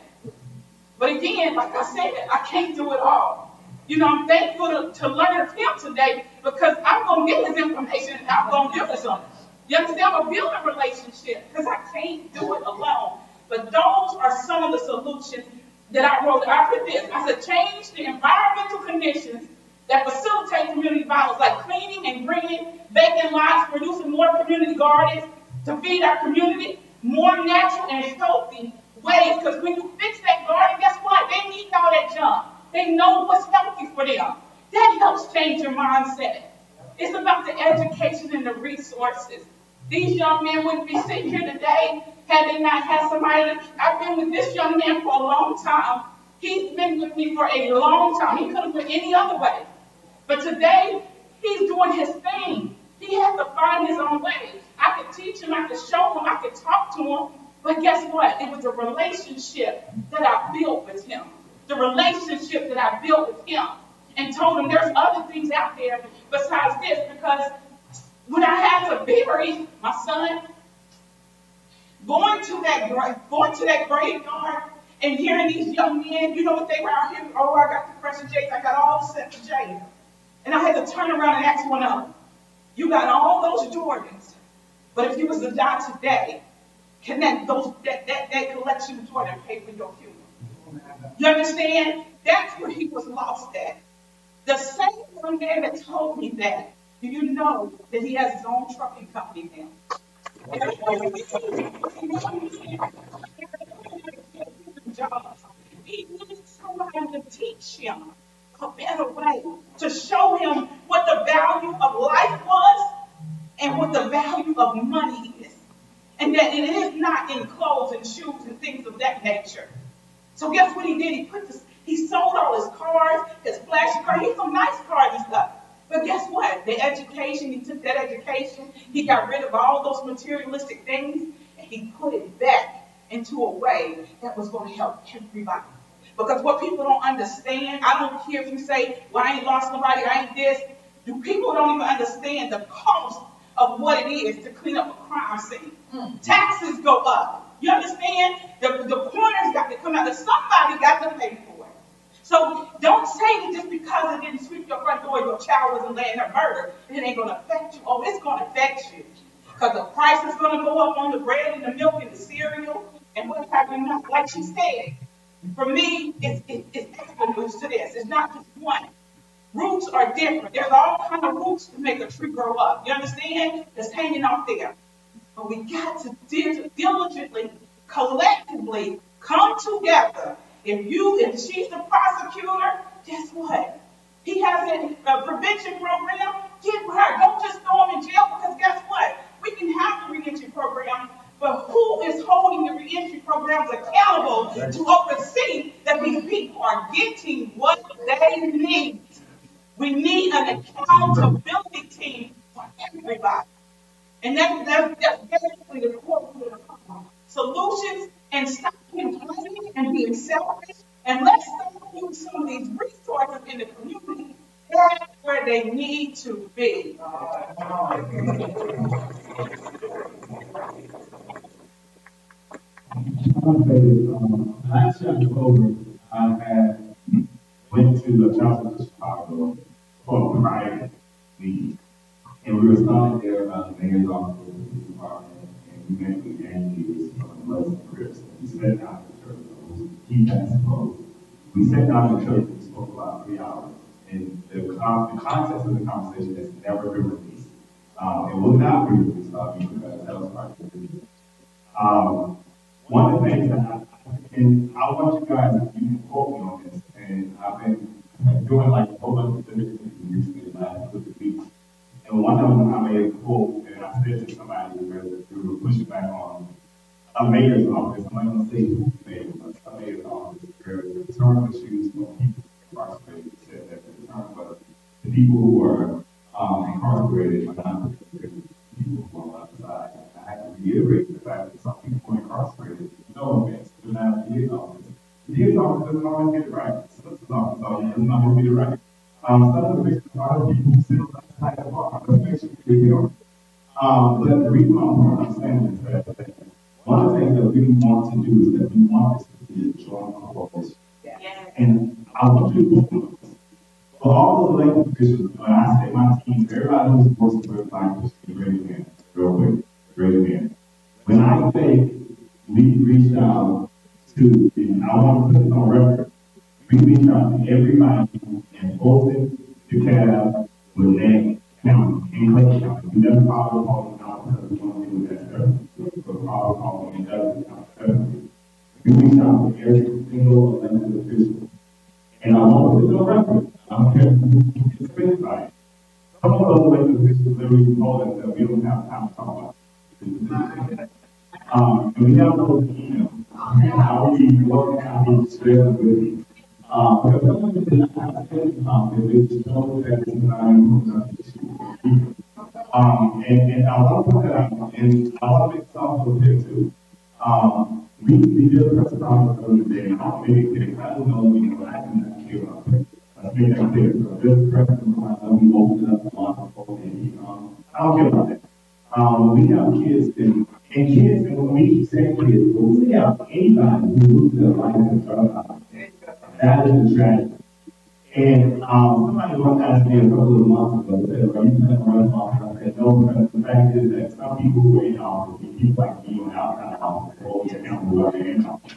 But again, like I said, I can't do it all. You know, I'm thankful to learn of him today, because I'm going to get his information and I'm going to give it to him. You understand? I'm going to build a relationship, because I can't do it alone. But those are some of the solutions that I wrote. I put this. I said, change the environmental conditions that facilitate community violence, like cleaning and greening, vacant lots, producing more community gardens to feed our community, more natural and healthy ways. Because when you fix that garden, guess what? They need all that junk. They know what's healthy for them. That helps change your mindset. It's about the education and the resources. These young men wouldn't be sitting here today had they not had somebody. I've been with this young man for a long time. He's been with me for a long time. He could have went any other way. But today, he's doing his thing. He has to find his own way. I could teach him, I could show him, I could talk to him. But guess what? It was a relationship that I built with him. The relationship that I built with him. And told him there's other things out there besides this. Because when I had to bury my son, going to that graveyard And hearing these young men, you know what they were out here, oh, I got the pressure J's, I got all the set for J's. And I had to turn around and ask one of them, you got all those Jordans, but if you was to die today, can that collection of Jordan pay for your funeral? You understand? That's where he was lost at. The same young man that told me that, do you know that he has his own trucking company now? He needed somebody to teach him a better way, to show him what the value of life was and what the value of money is. And that it is not in clothes and shoes and things of that nature. So guess what he did? He sold all his cars, his flashy cars. He had some nice cars and stuff. But guess what? The education, he took that education, he got rid of all those materialistic things, and he put it back into a way that was going to help everybody. Because what people don't understand, I don't care if you say, well, I ain't lost nobody, I ain't this. People don't even understand the cost of what it is to clean up a crime scene. Taxes go up. You understand? The corners got to come out. Somebody got to pay for it. So don't say that just because it didn't sweep your front door, your child wasn't laying there murdered, it ain't going to affect you. Oh, it's going to affect you. Because the price is going to go up on the bread and the milk and the cereal and what's happening now. Like she said, for me, it's avenues to this. It's not just one. Roots are different. There's all kind of roots to make a tree grow up. You understand? That's hanging out there. But we got to diligently, collectively come together. If she's the prosecutor, guess what? He has a prevention program. Get her. Don't just throw him in jail, because guess what? We can have the reentry program, but who is holding the reentry programs accountable to oversee that these people are getting what they need? We need an accountability team for everybody. And that's basically the core of the problem. Solutions, and stop complaining and being selfish, and let's start using some of these resources in the community. That's where they need to be. Last year in October, I went to the Johnson to Chicago for a private meeting. And we were stopped there by the mayor's office, the police department, and we met with gang leaders from the Bloods and Crips. We sat down in the church, it was key passing close. We sat down in the church and we spoke about 3 hours. And the context of the conversation has never been released. It will not be released, because that was part of the video. One of the things that I want you guys, you can quote me on this, and I've been doing like a whole bunch of different things recently in the last couple of weeks. And one of them, I made a quote, and I said to somebody who were pushing back on a mayor's office. I'm not going to say who mayor, but a mayor's office, where the term was used for people incarcerated. Said that the term was the people who were incarcerated are not the people who are outside. I have to reiterate the fact that some people who are incarcerated, no offense, do not have the DA's office. The DA's office doesn't always get it right. Solicitor's office doesn't always get it right. Some of the reasons why people sit outside the bar, but the reason I'm saying is that one of the things that we want to do is that we want this to be a joint coalition. And I want you to do this. For all those elected officials, when I say my team, everybody who's supposed to wear BlackPush, raise your hand, real quick, raise your hand. When I say we reached out to, and I want to put this on record, we reached out to everybody in Fulton, DeKalb, Gwinnett County, and Clay County. We never followed calling out because we want to do that service. We followed calling in Douglas County. We reached out to every single elected official. And I want to put it on record. I don't care who gets offended by it. Some of those elected officials literally told us that we don't have time to talk about it. And we have those emails. How we work out these shares with you. Because some of them did not have to it shows that it's not important issue. And I want to put that out, and I want to make this also clear too. We did a press conference the other day, and I'll make it clear. I don't know, I cannot care about it. Let's make that clear. So this press conference, we opened up a lot of folks, and I don't care about that. We have kids in And kids, and when we say kids, when we have anybody who loses their life in drug house, that is a tragedy. And somebody once asked me a couple of months ago, said, "Are you going to run off?" And I said, "No, because the fact is that some people who are in office, people like me on the outside of office, hold accountable who are in office."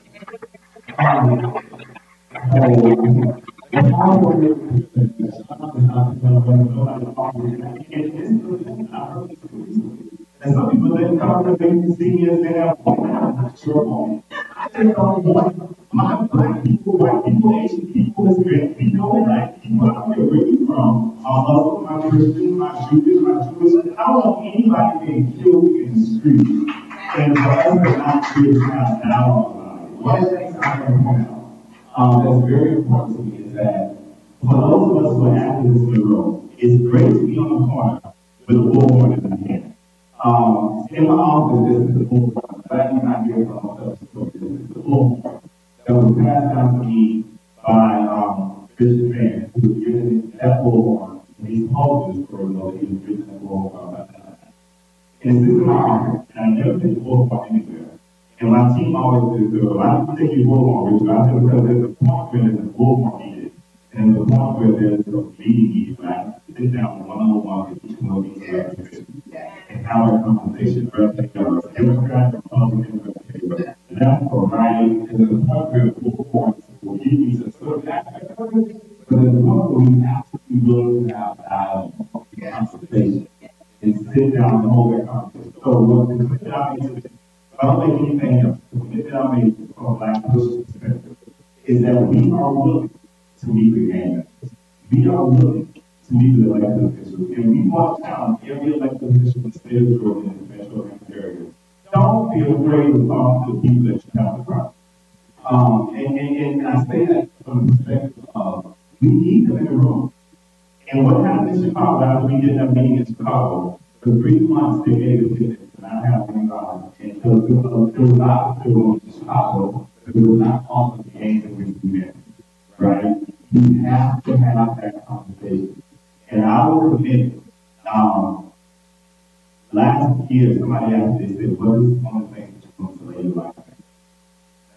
And some people didn't come to the seniors and have sure on. I just don't want my black people, white people, Asian people, Hispanic people, black people, I don't care where you're from, Muslim, my Christian, my Jewish, I don't want anybody being killed in the street. And for us to not feel kind of down about it. One of the things I want to point out that's very important to me is that for those of us who are activists in the room, it's great to be on the corner with a bullhorn in the hand. In my office, this is the bullhorn. But I'm not here for myself. This is the bullhorn that was passed down to me by Bishop Van, who was given that bullhorn. And he's told this story, though, that he was given that bullhorn by that. And this is my office, and I never take the bullhorn anywhere. And my team always says, "Well, I don't take your bullhorn with you." I said, because there's a point where there's a bullhorn needed, and there's a point where there's a meeting needed, where I can sit down one-on-one with each one of these elected and have a conversation, whether they are Democrat, Republican, left or right, and there's a point where the bullhorn will give you some sort of aspect of it, but there's a point where we have to be willing to have dialogue, conversation, and sit down and hold that conversation. So what the commitment I made to I don't think anything else. The commitment I made from BlackPush perspective is that we are willing to meet the game. We are willing to meet with elected officials, and we want to challenge every elected official in the state of Georgia and the metro area. Don't be afraid to talk to the people that you have across. And I say that from the perspective of we need them in the room. And what happened in Chicago after we did that meeting in Chicago, for 3 months they gave it to us. Not having and so it was not going to Chicago, it was not on the game that we do, right? You have to have that conversation. And I will admit, last year somebody asked me, they said, "What is one of the things that you want to lay your life in?"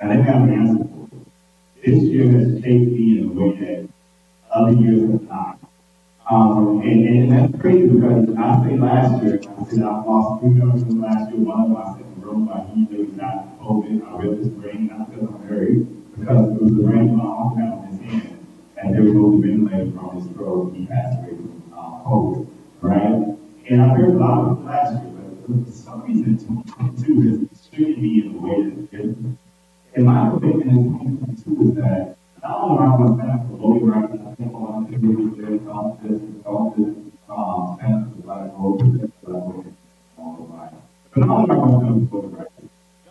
And I didn't have an answer for it. This year has shaped me in a way that other years have not. And that's crazy because I say last year, I said I've lost 3 members last year. One of them I said in the room by he really not COVID. I read this brain, not because I'm married, because it was the brain my uncle had on his hand, and they were going to ventilator from his throat. He passed away from COVID, right? And I heard a lot of it last year, but for some reason 2022 has treated me in a way that's different. And my opinion in 2022 is that not only am I going to stand for voting rights, I think I want to really good all this, stand for the black vote, protect the black vote, all the right. But not only am I going to stand for voting rights,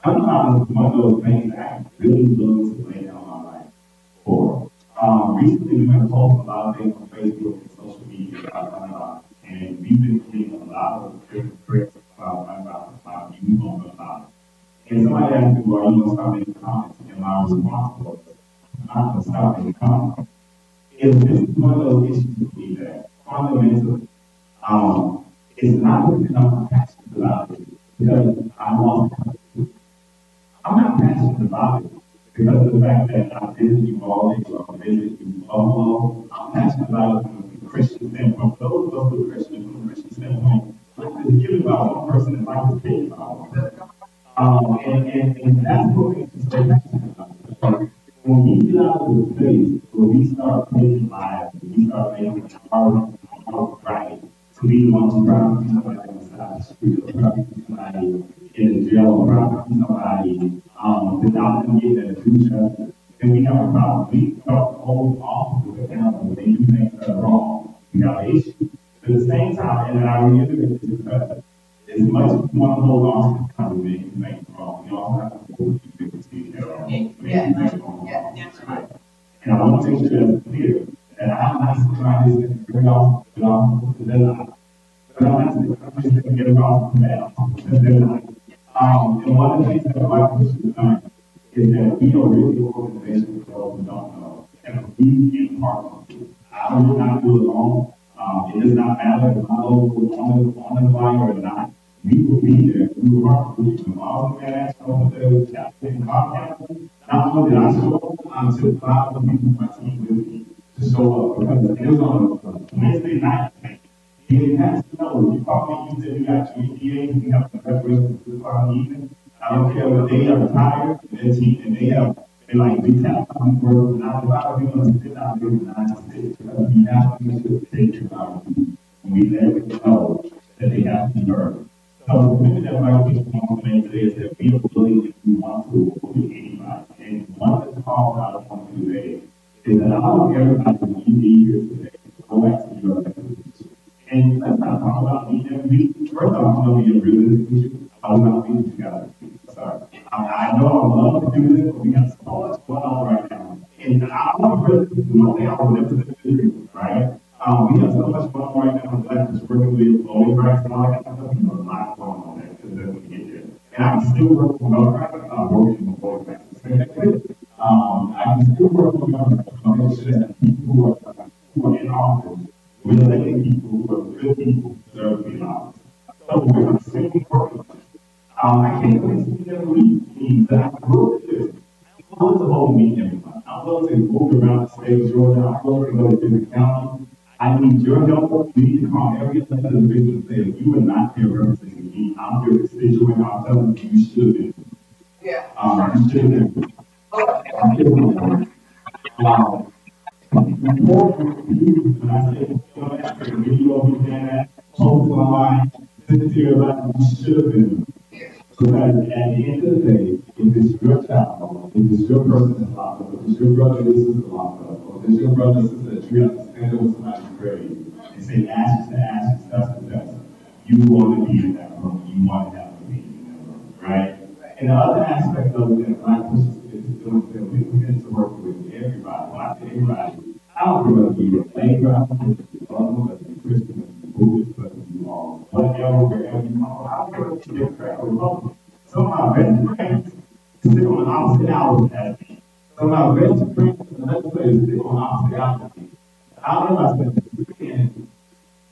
I'm not one of those things that I really love to lay down my life for. Recently, we've been posting a lot of things on Facebook and social media about and we've been getting a lot of different threats about youth on the line. And somebody asked me, "Well, are you going to stop making comments?" And my response was, "I'm going to stop making comments." This is one of those issues with me that fundamentally, it's not because I'm not passionate about it, because I lost it. I'm not passionate about it because of the fact that I visit Uvalde or I visit Buffalo. I'm passionate about it from a Christian standpoint. Those of us who are Christian, from a Christian standpoint, life is given about one person and life is taken about one person. And that's what makes us so passionate about it. When we get out of the space where we start taking lives, when we start making our right to be the ones who drive somebody on the side of the street, or drive somebody in the jail, or drive somebody without them getting a due justice, then we have a problem. We don't hold officers accountable when they do things that are wrong. We got an issue. But at the same time, and I reiterate this because as much as we want to hold on to the time we make things wrong, we also have to hold the dignity of our own. And I want to make sure that's clear that I'm not trying to bring off the law, but I'm not just going to get across the mail. And one of the things that BlackPush has done is that we are really an organization for those who don't know, and we in partnership. I will not do it alone. It does not matter if my logo is on the flyer or not. we will be there. We will work with you. All the man over there with Captain and Comcast. Not only did I show up, until 5 other people from my team with me to show up because it was on a Wednesday night. He didn't have to know. You called me, you said you got your EPA, you have the preparation for 2 o'clock in the evening. I don't care what they are retired, their team, and they have been like, we tap on work, and I allow you to sit down here with 9 to 6 because we have to make sure that they can out. And we let them know that they have to be heard. So the women that my people want to make today is that we are willing, if we want to, work with anybody. And one of the calls I want to do today is that I want everybody when you be here today, go back to your activities. And let's not talk about me every week. First of all, I'm going to be a real with you. I will not be with you guys. Sorry. I know I would love to do this, but we got so much going on right now. And I want to really do one thing I want to do, right? We have so much going on right now. Like just working with low price and all that kind of stuff. You know, a lot going on there because that's when we get there. And I can still work with low price. I'm working with low price. I can still work with low price. I'm make sure that people who are in office, we're electing people who are good people who deserve to be in office. So we're going to still be working. I can't wait to see every week that I will do this. I want to hold meet everybody. I want to move around the state of Georgia. I want to go to different counties. I need your help. We need to call every other individual and say, if you are not here representing me, I'm your constituent. I'm telling you, you should have been. Yeah. You should have been. When I say, video over there, post online, sincere about you should have been. Because at the end of the day, if it's your child, if it's your person that's locked up, if it's your brother or sister locked up, or if it's your brother or sister that you have to stand up with somebody's grave and say ashes to ashes, dust to dust, you want to be in that room. You want to have to be in that room, right? And the other aspect of it that BlackPush is doing is that we begin to work with everybody. When I say everybody, I don't care whether you're a labor, I don't care whether you're Muslim, whether you're Christian, whether you're Buddhist, whether you are whatever, wherever you are. I don't care whether you're Democrat or Republican. Some of my best friends sit on the opposite hours as me. Some of my best friends in the legislators sit on the opposite hours as me. I don't know if I spent this weekend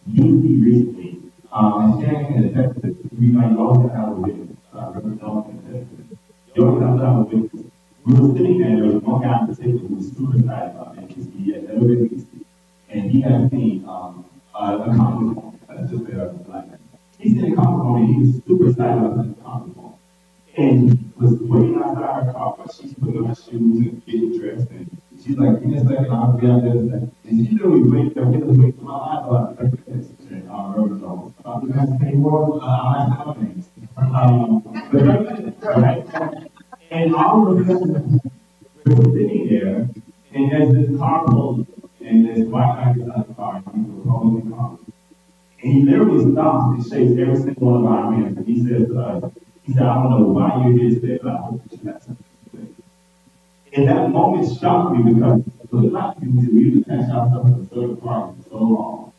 UP recently, and Shanan in Texas, we might always have a witness. Reverend Shanan in Texas. You always have to have a witness. We were sitting there, there was one guy in particular who was super excited about it because he had never been to see. And he had seen a conference call. That's just there, like that. He seen a conference call and he was super excited about the conference call. And he was waiting outside her car, but she's putting on her shoes and getting dressed. And she's like, give me a second, I'll be out there in a second. And she literally waited there, waiting for my life. Reverend Shanan. You guys pay more, I have things. Right? And all of a sudden, we're sitting there, and there's this car pulled, and there's white guy gets out of the car, and he's Republican car. And he literally stops and shakes every single one of our hands, and he says to us, he said, I don't know why you're here today, but I hope that you have something to say. And that moment shocked me because for the black community, we've attached ourselves to a certain party for so long.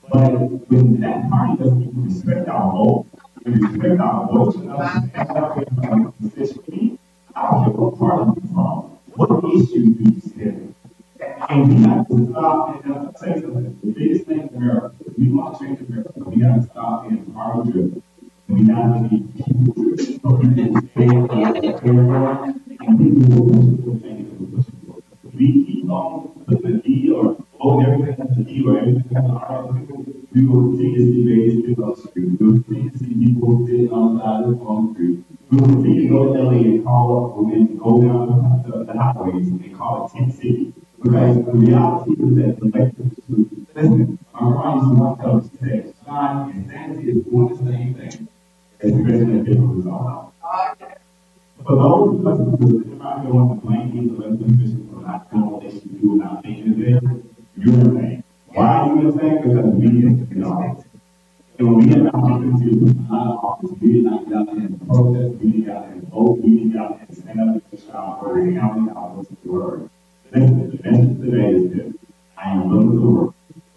But when that party doesn't even respect our vote, and respect our voice, and respect our constituency, I don't care what party you're from, what issue do you stand? And we have to stop, and I'll say something, the biggest thing in America, if we want to change America, we have to stop being party driven. We got to be people driven. So we can stand up and people will push the things that we're pushing for. If we keep on putting the D or voting everything has a D or everything has an R, we will continue to see babies get on the street. We will continue to see people sitting on the side of the street. We will continue to go to LA and call up and go down the highways and call it tent city. Because the reality is that the elected listen, I'm trying to want to tell you today, God and sanity is doing the same thing as the president is all about. For those of us who everybody wants to blame these elected officials for not doing what they should do without thinking of it, you're in vain. Why are you in vain? Because we didn't get in office. And when we had the opportunity to come out of office, we did not get out there and protest, we didn't get out there and vote, we didn't get out there and stand up and shout for the county, I was the word. Listen, the message today is this. I am willing to work.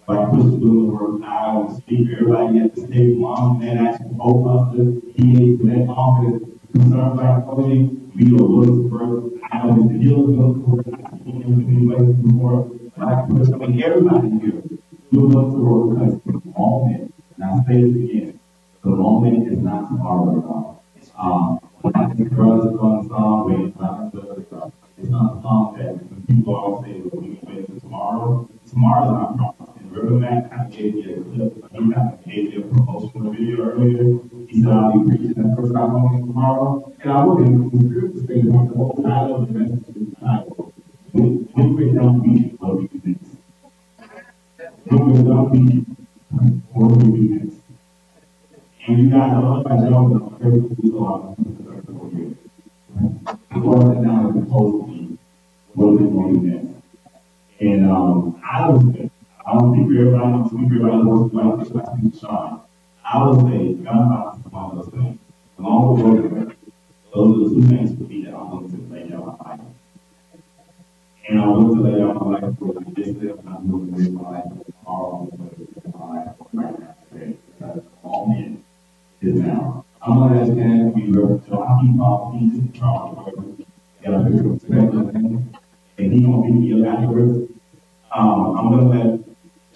BlackPush is willing to work. I will speak for everybody at the state, mom, and action, both of us, PA, Gwinnett office, Concerned Black Clergy. We are willing to work. I know Mr. Hill is willing to work. I can't even do anybody before BlackPush. I mean, everybody here is willing to work because the moment, and I'll say this again, the moment is not people always say, well, we can wait until tomorrow. Tomorrow's not promised. And Reverend Matt kind of gave me a clip, he kind of gave me a promotional video earlier. He said, I'll be preaching that first album tomorrow. And I look at him, the scripture says, the whole title of the message is the title. When we're done beating, what do we do next? When we're done beating, what do we do next? And you guys know by Jones, I'm very cool for 34 years. The Lord sat down and told me, what are we going to do next? And I would say, I don't think everybody works like Sean. I would say, God balance is one of those things. Along with working, those are the two things for me that I'm willing to lay down my life. And I'm willing to lay down my life for yesterday, I'm willing to live my life for tomorrow, I'm willing to live my life for right now today. Because all men is now. I'm going to ask Ken to be Reverend Shanan E. He's in charge of Reverend. Got a big respect for him. And he's going to be here afterwards. I'm going to let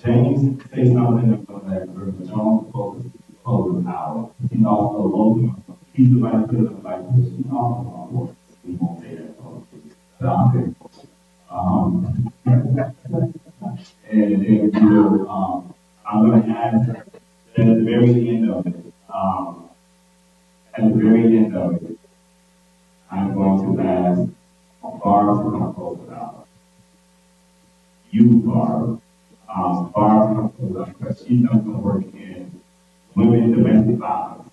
James say something. I'm going to let Reverend Jones close the hour. He's also local. He's the vice president of BlackPush. He's also on board. We won't say that publicly. But I'll say and then I'm going to ask at the very end of it, I'm going to ask Barb to come close it out. You, Barb, to come close it out because she's not going to work in women domestic violence.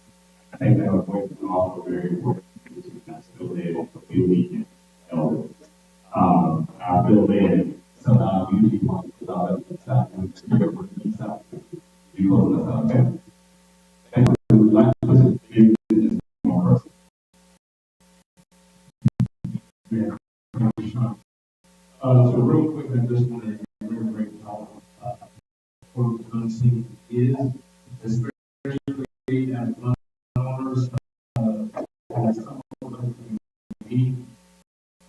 I think that was working also very important. She's not still there for few weekends. I feel bad. Sometimes we usually want to put out the time and spirit for the east side. You close us out, okay? Thank you. Like to put it in just one person. Yeah. So real quick, I just want to reiterate how important gun safety is, especially as gun owners, as some of them be.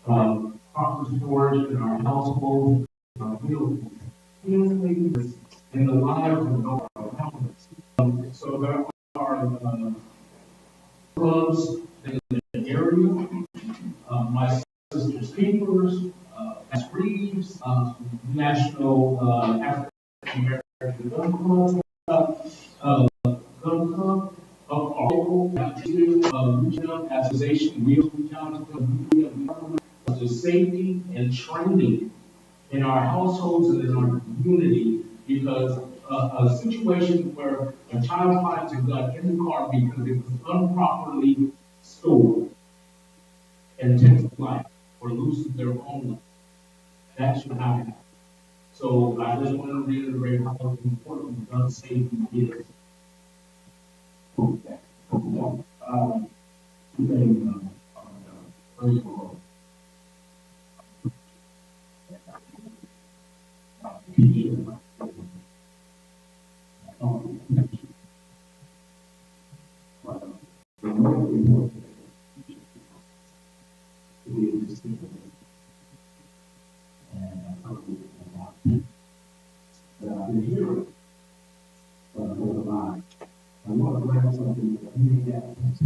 Proper storage in our household, in the lives of our families. So there are clubs in the area. My sister's keepers, Mass Reeves, National African American Gun Club, association, we reach out to the safety and training in our households and in our community, because a situation where a child finds a gun in the car because it was improperly stored and takes life or loses their own life, that should not happen. So I just want to reiterate how important gun safety is. First of all, I want to grab something that you may have to.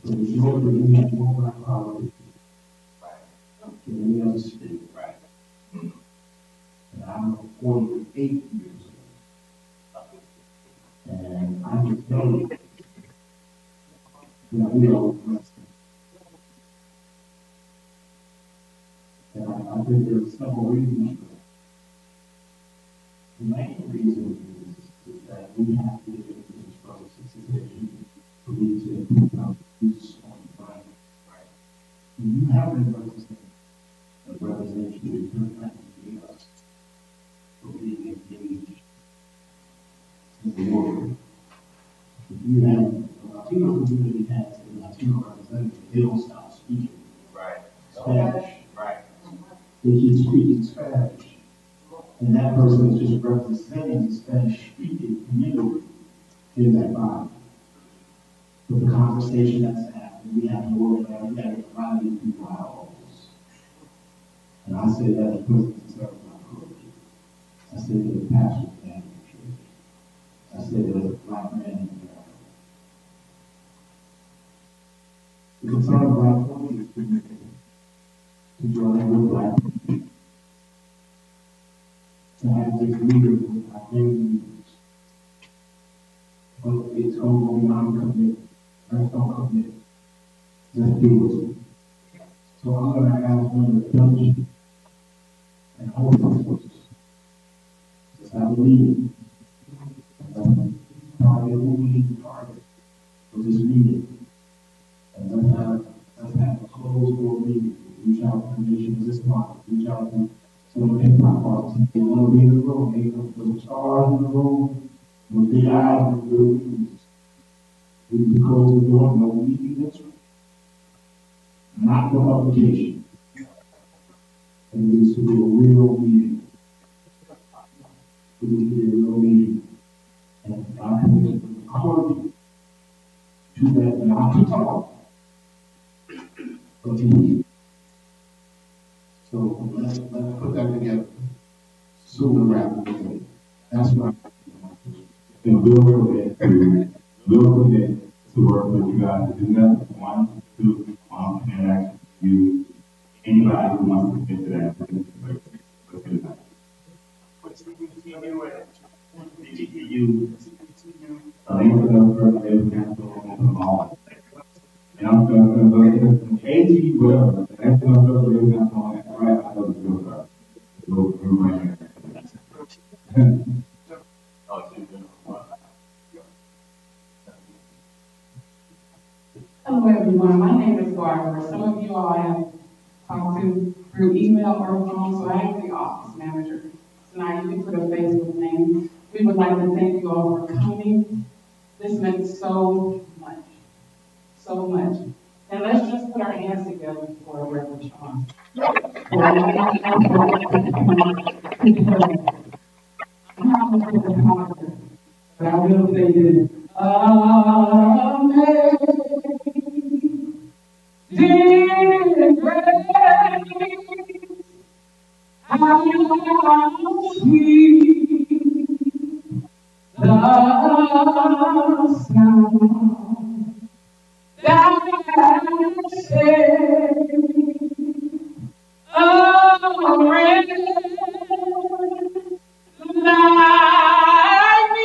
So if you know that you have one black power, in any other state, right? And I'm 48 years old. And I can tell you that we are blessed. And I think there's several reasons for that. The main reason is that we have to get into this process for me to improve use on the planet. Right? You have been represented. The representation of your family us for being engaged in the world. You have the Latino community has a Latino representative, they don't stop speaking. Right. Spanish. Right. They keep speaking Spanish. And that person is just representing the Spanish speaking community in that body. But the conversation that's happening, we have to work on, we have to find these people out. And I say that as President of my clergy. I say that as pastor of the church. I say that as a black man in America. The Concerned Black Clergy is committed this leader with identity. But it's going to be non-commit. Let's don't commit. Let's do it. So I'm going to ask them to judge and hold us. Just have a meeting. Target who we need to target for this meeting. And let's have a closed door meeting. Reach out to nations this month. Reach out to some of the hip hop artists. They want to be in the room. They want to put stars in the room. With big eyes and little ears. We can close the door. No meeting this week. Not for publication. It needs to be a real meeting. It needs to be a real meeting. And I committed to the clergy to that, not to talk, but to hear. So let's put that together sooner rather than later. That's what And we'll commit to work with you guys to do that. 1, 2, and actually you, anybody who wants to get to that. Let's get it done. You, and I'm going to go to AG, whatever, and that's going to go to the national, right? I know the bill card. Go through right here. Hello, everyone. My name is Barbara. Some of you all I have talked to through email or phone, so I am the office manager. Tonight, you can put a face with names. We would like to thank you all for coming. This meant so much. So much. And let's just put our hands together for Reverend Shanan. But I will say this. Dear grace, how sweet the sound that saved a wretch like me.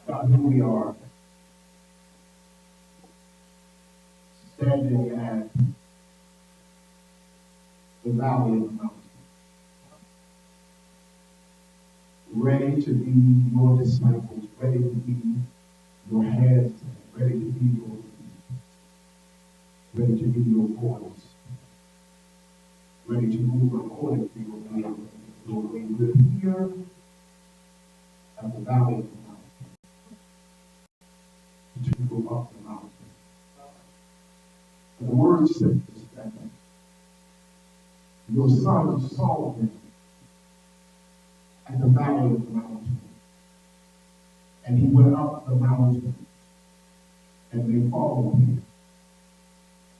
God, who we are, standing at the valley of the mountain, ready to be your disciples, ready to be your hands, ready to be your feet, ready to be your voice, ready to move according to your will. Lord, we live here at the valley of the mountain. To go up the mountain. And the word says that your son saw them at the valley of the mountain. And he went up the mountain, and they followed him.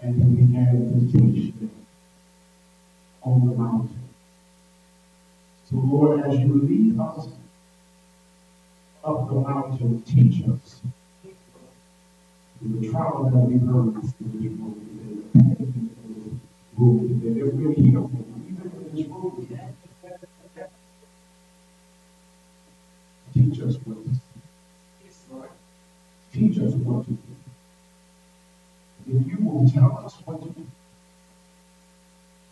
And he began to teach them on the mountain. So Lord, as you lead us up the mountain, teach us the trial that we heard in this room today, that we're here for, even in this room today. Teach us what to say. Teach us what to do. If you will tell us what to do,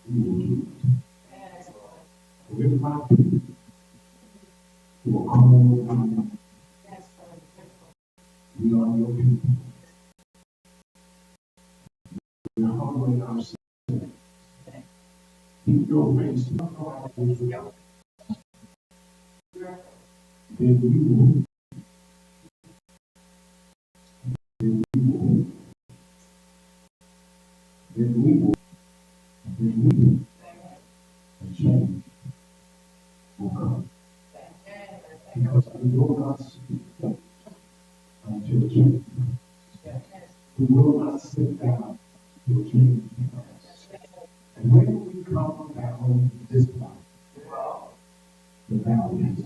we will do it. So if my people who will come over my name, we are your people. We are humbling ourselves. Keep your face up our Israel. Then we will. Then we will. Then we will. Then we will. And change will come. Because we will not speak until change. We will not sit down until change comes. And when we come down this life, the valley is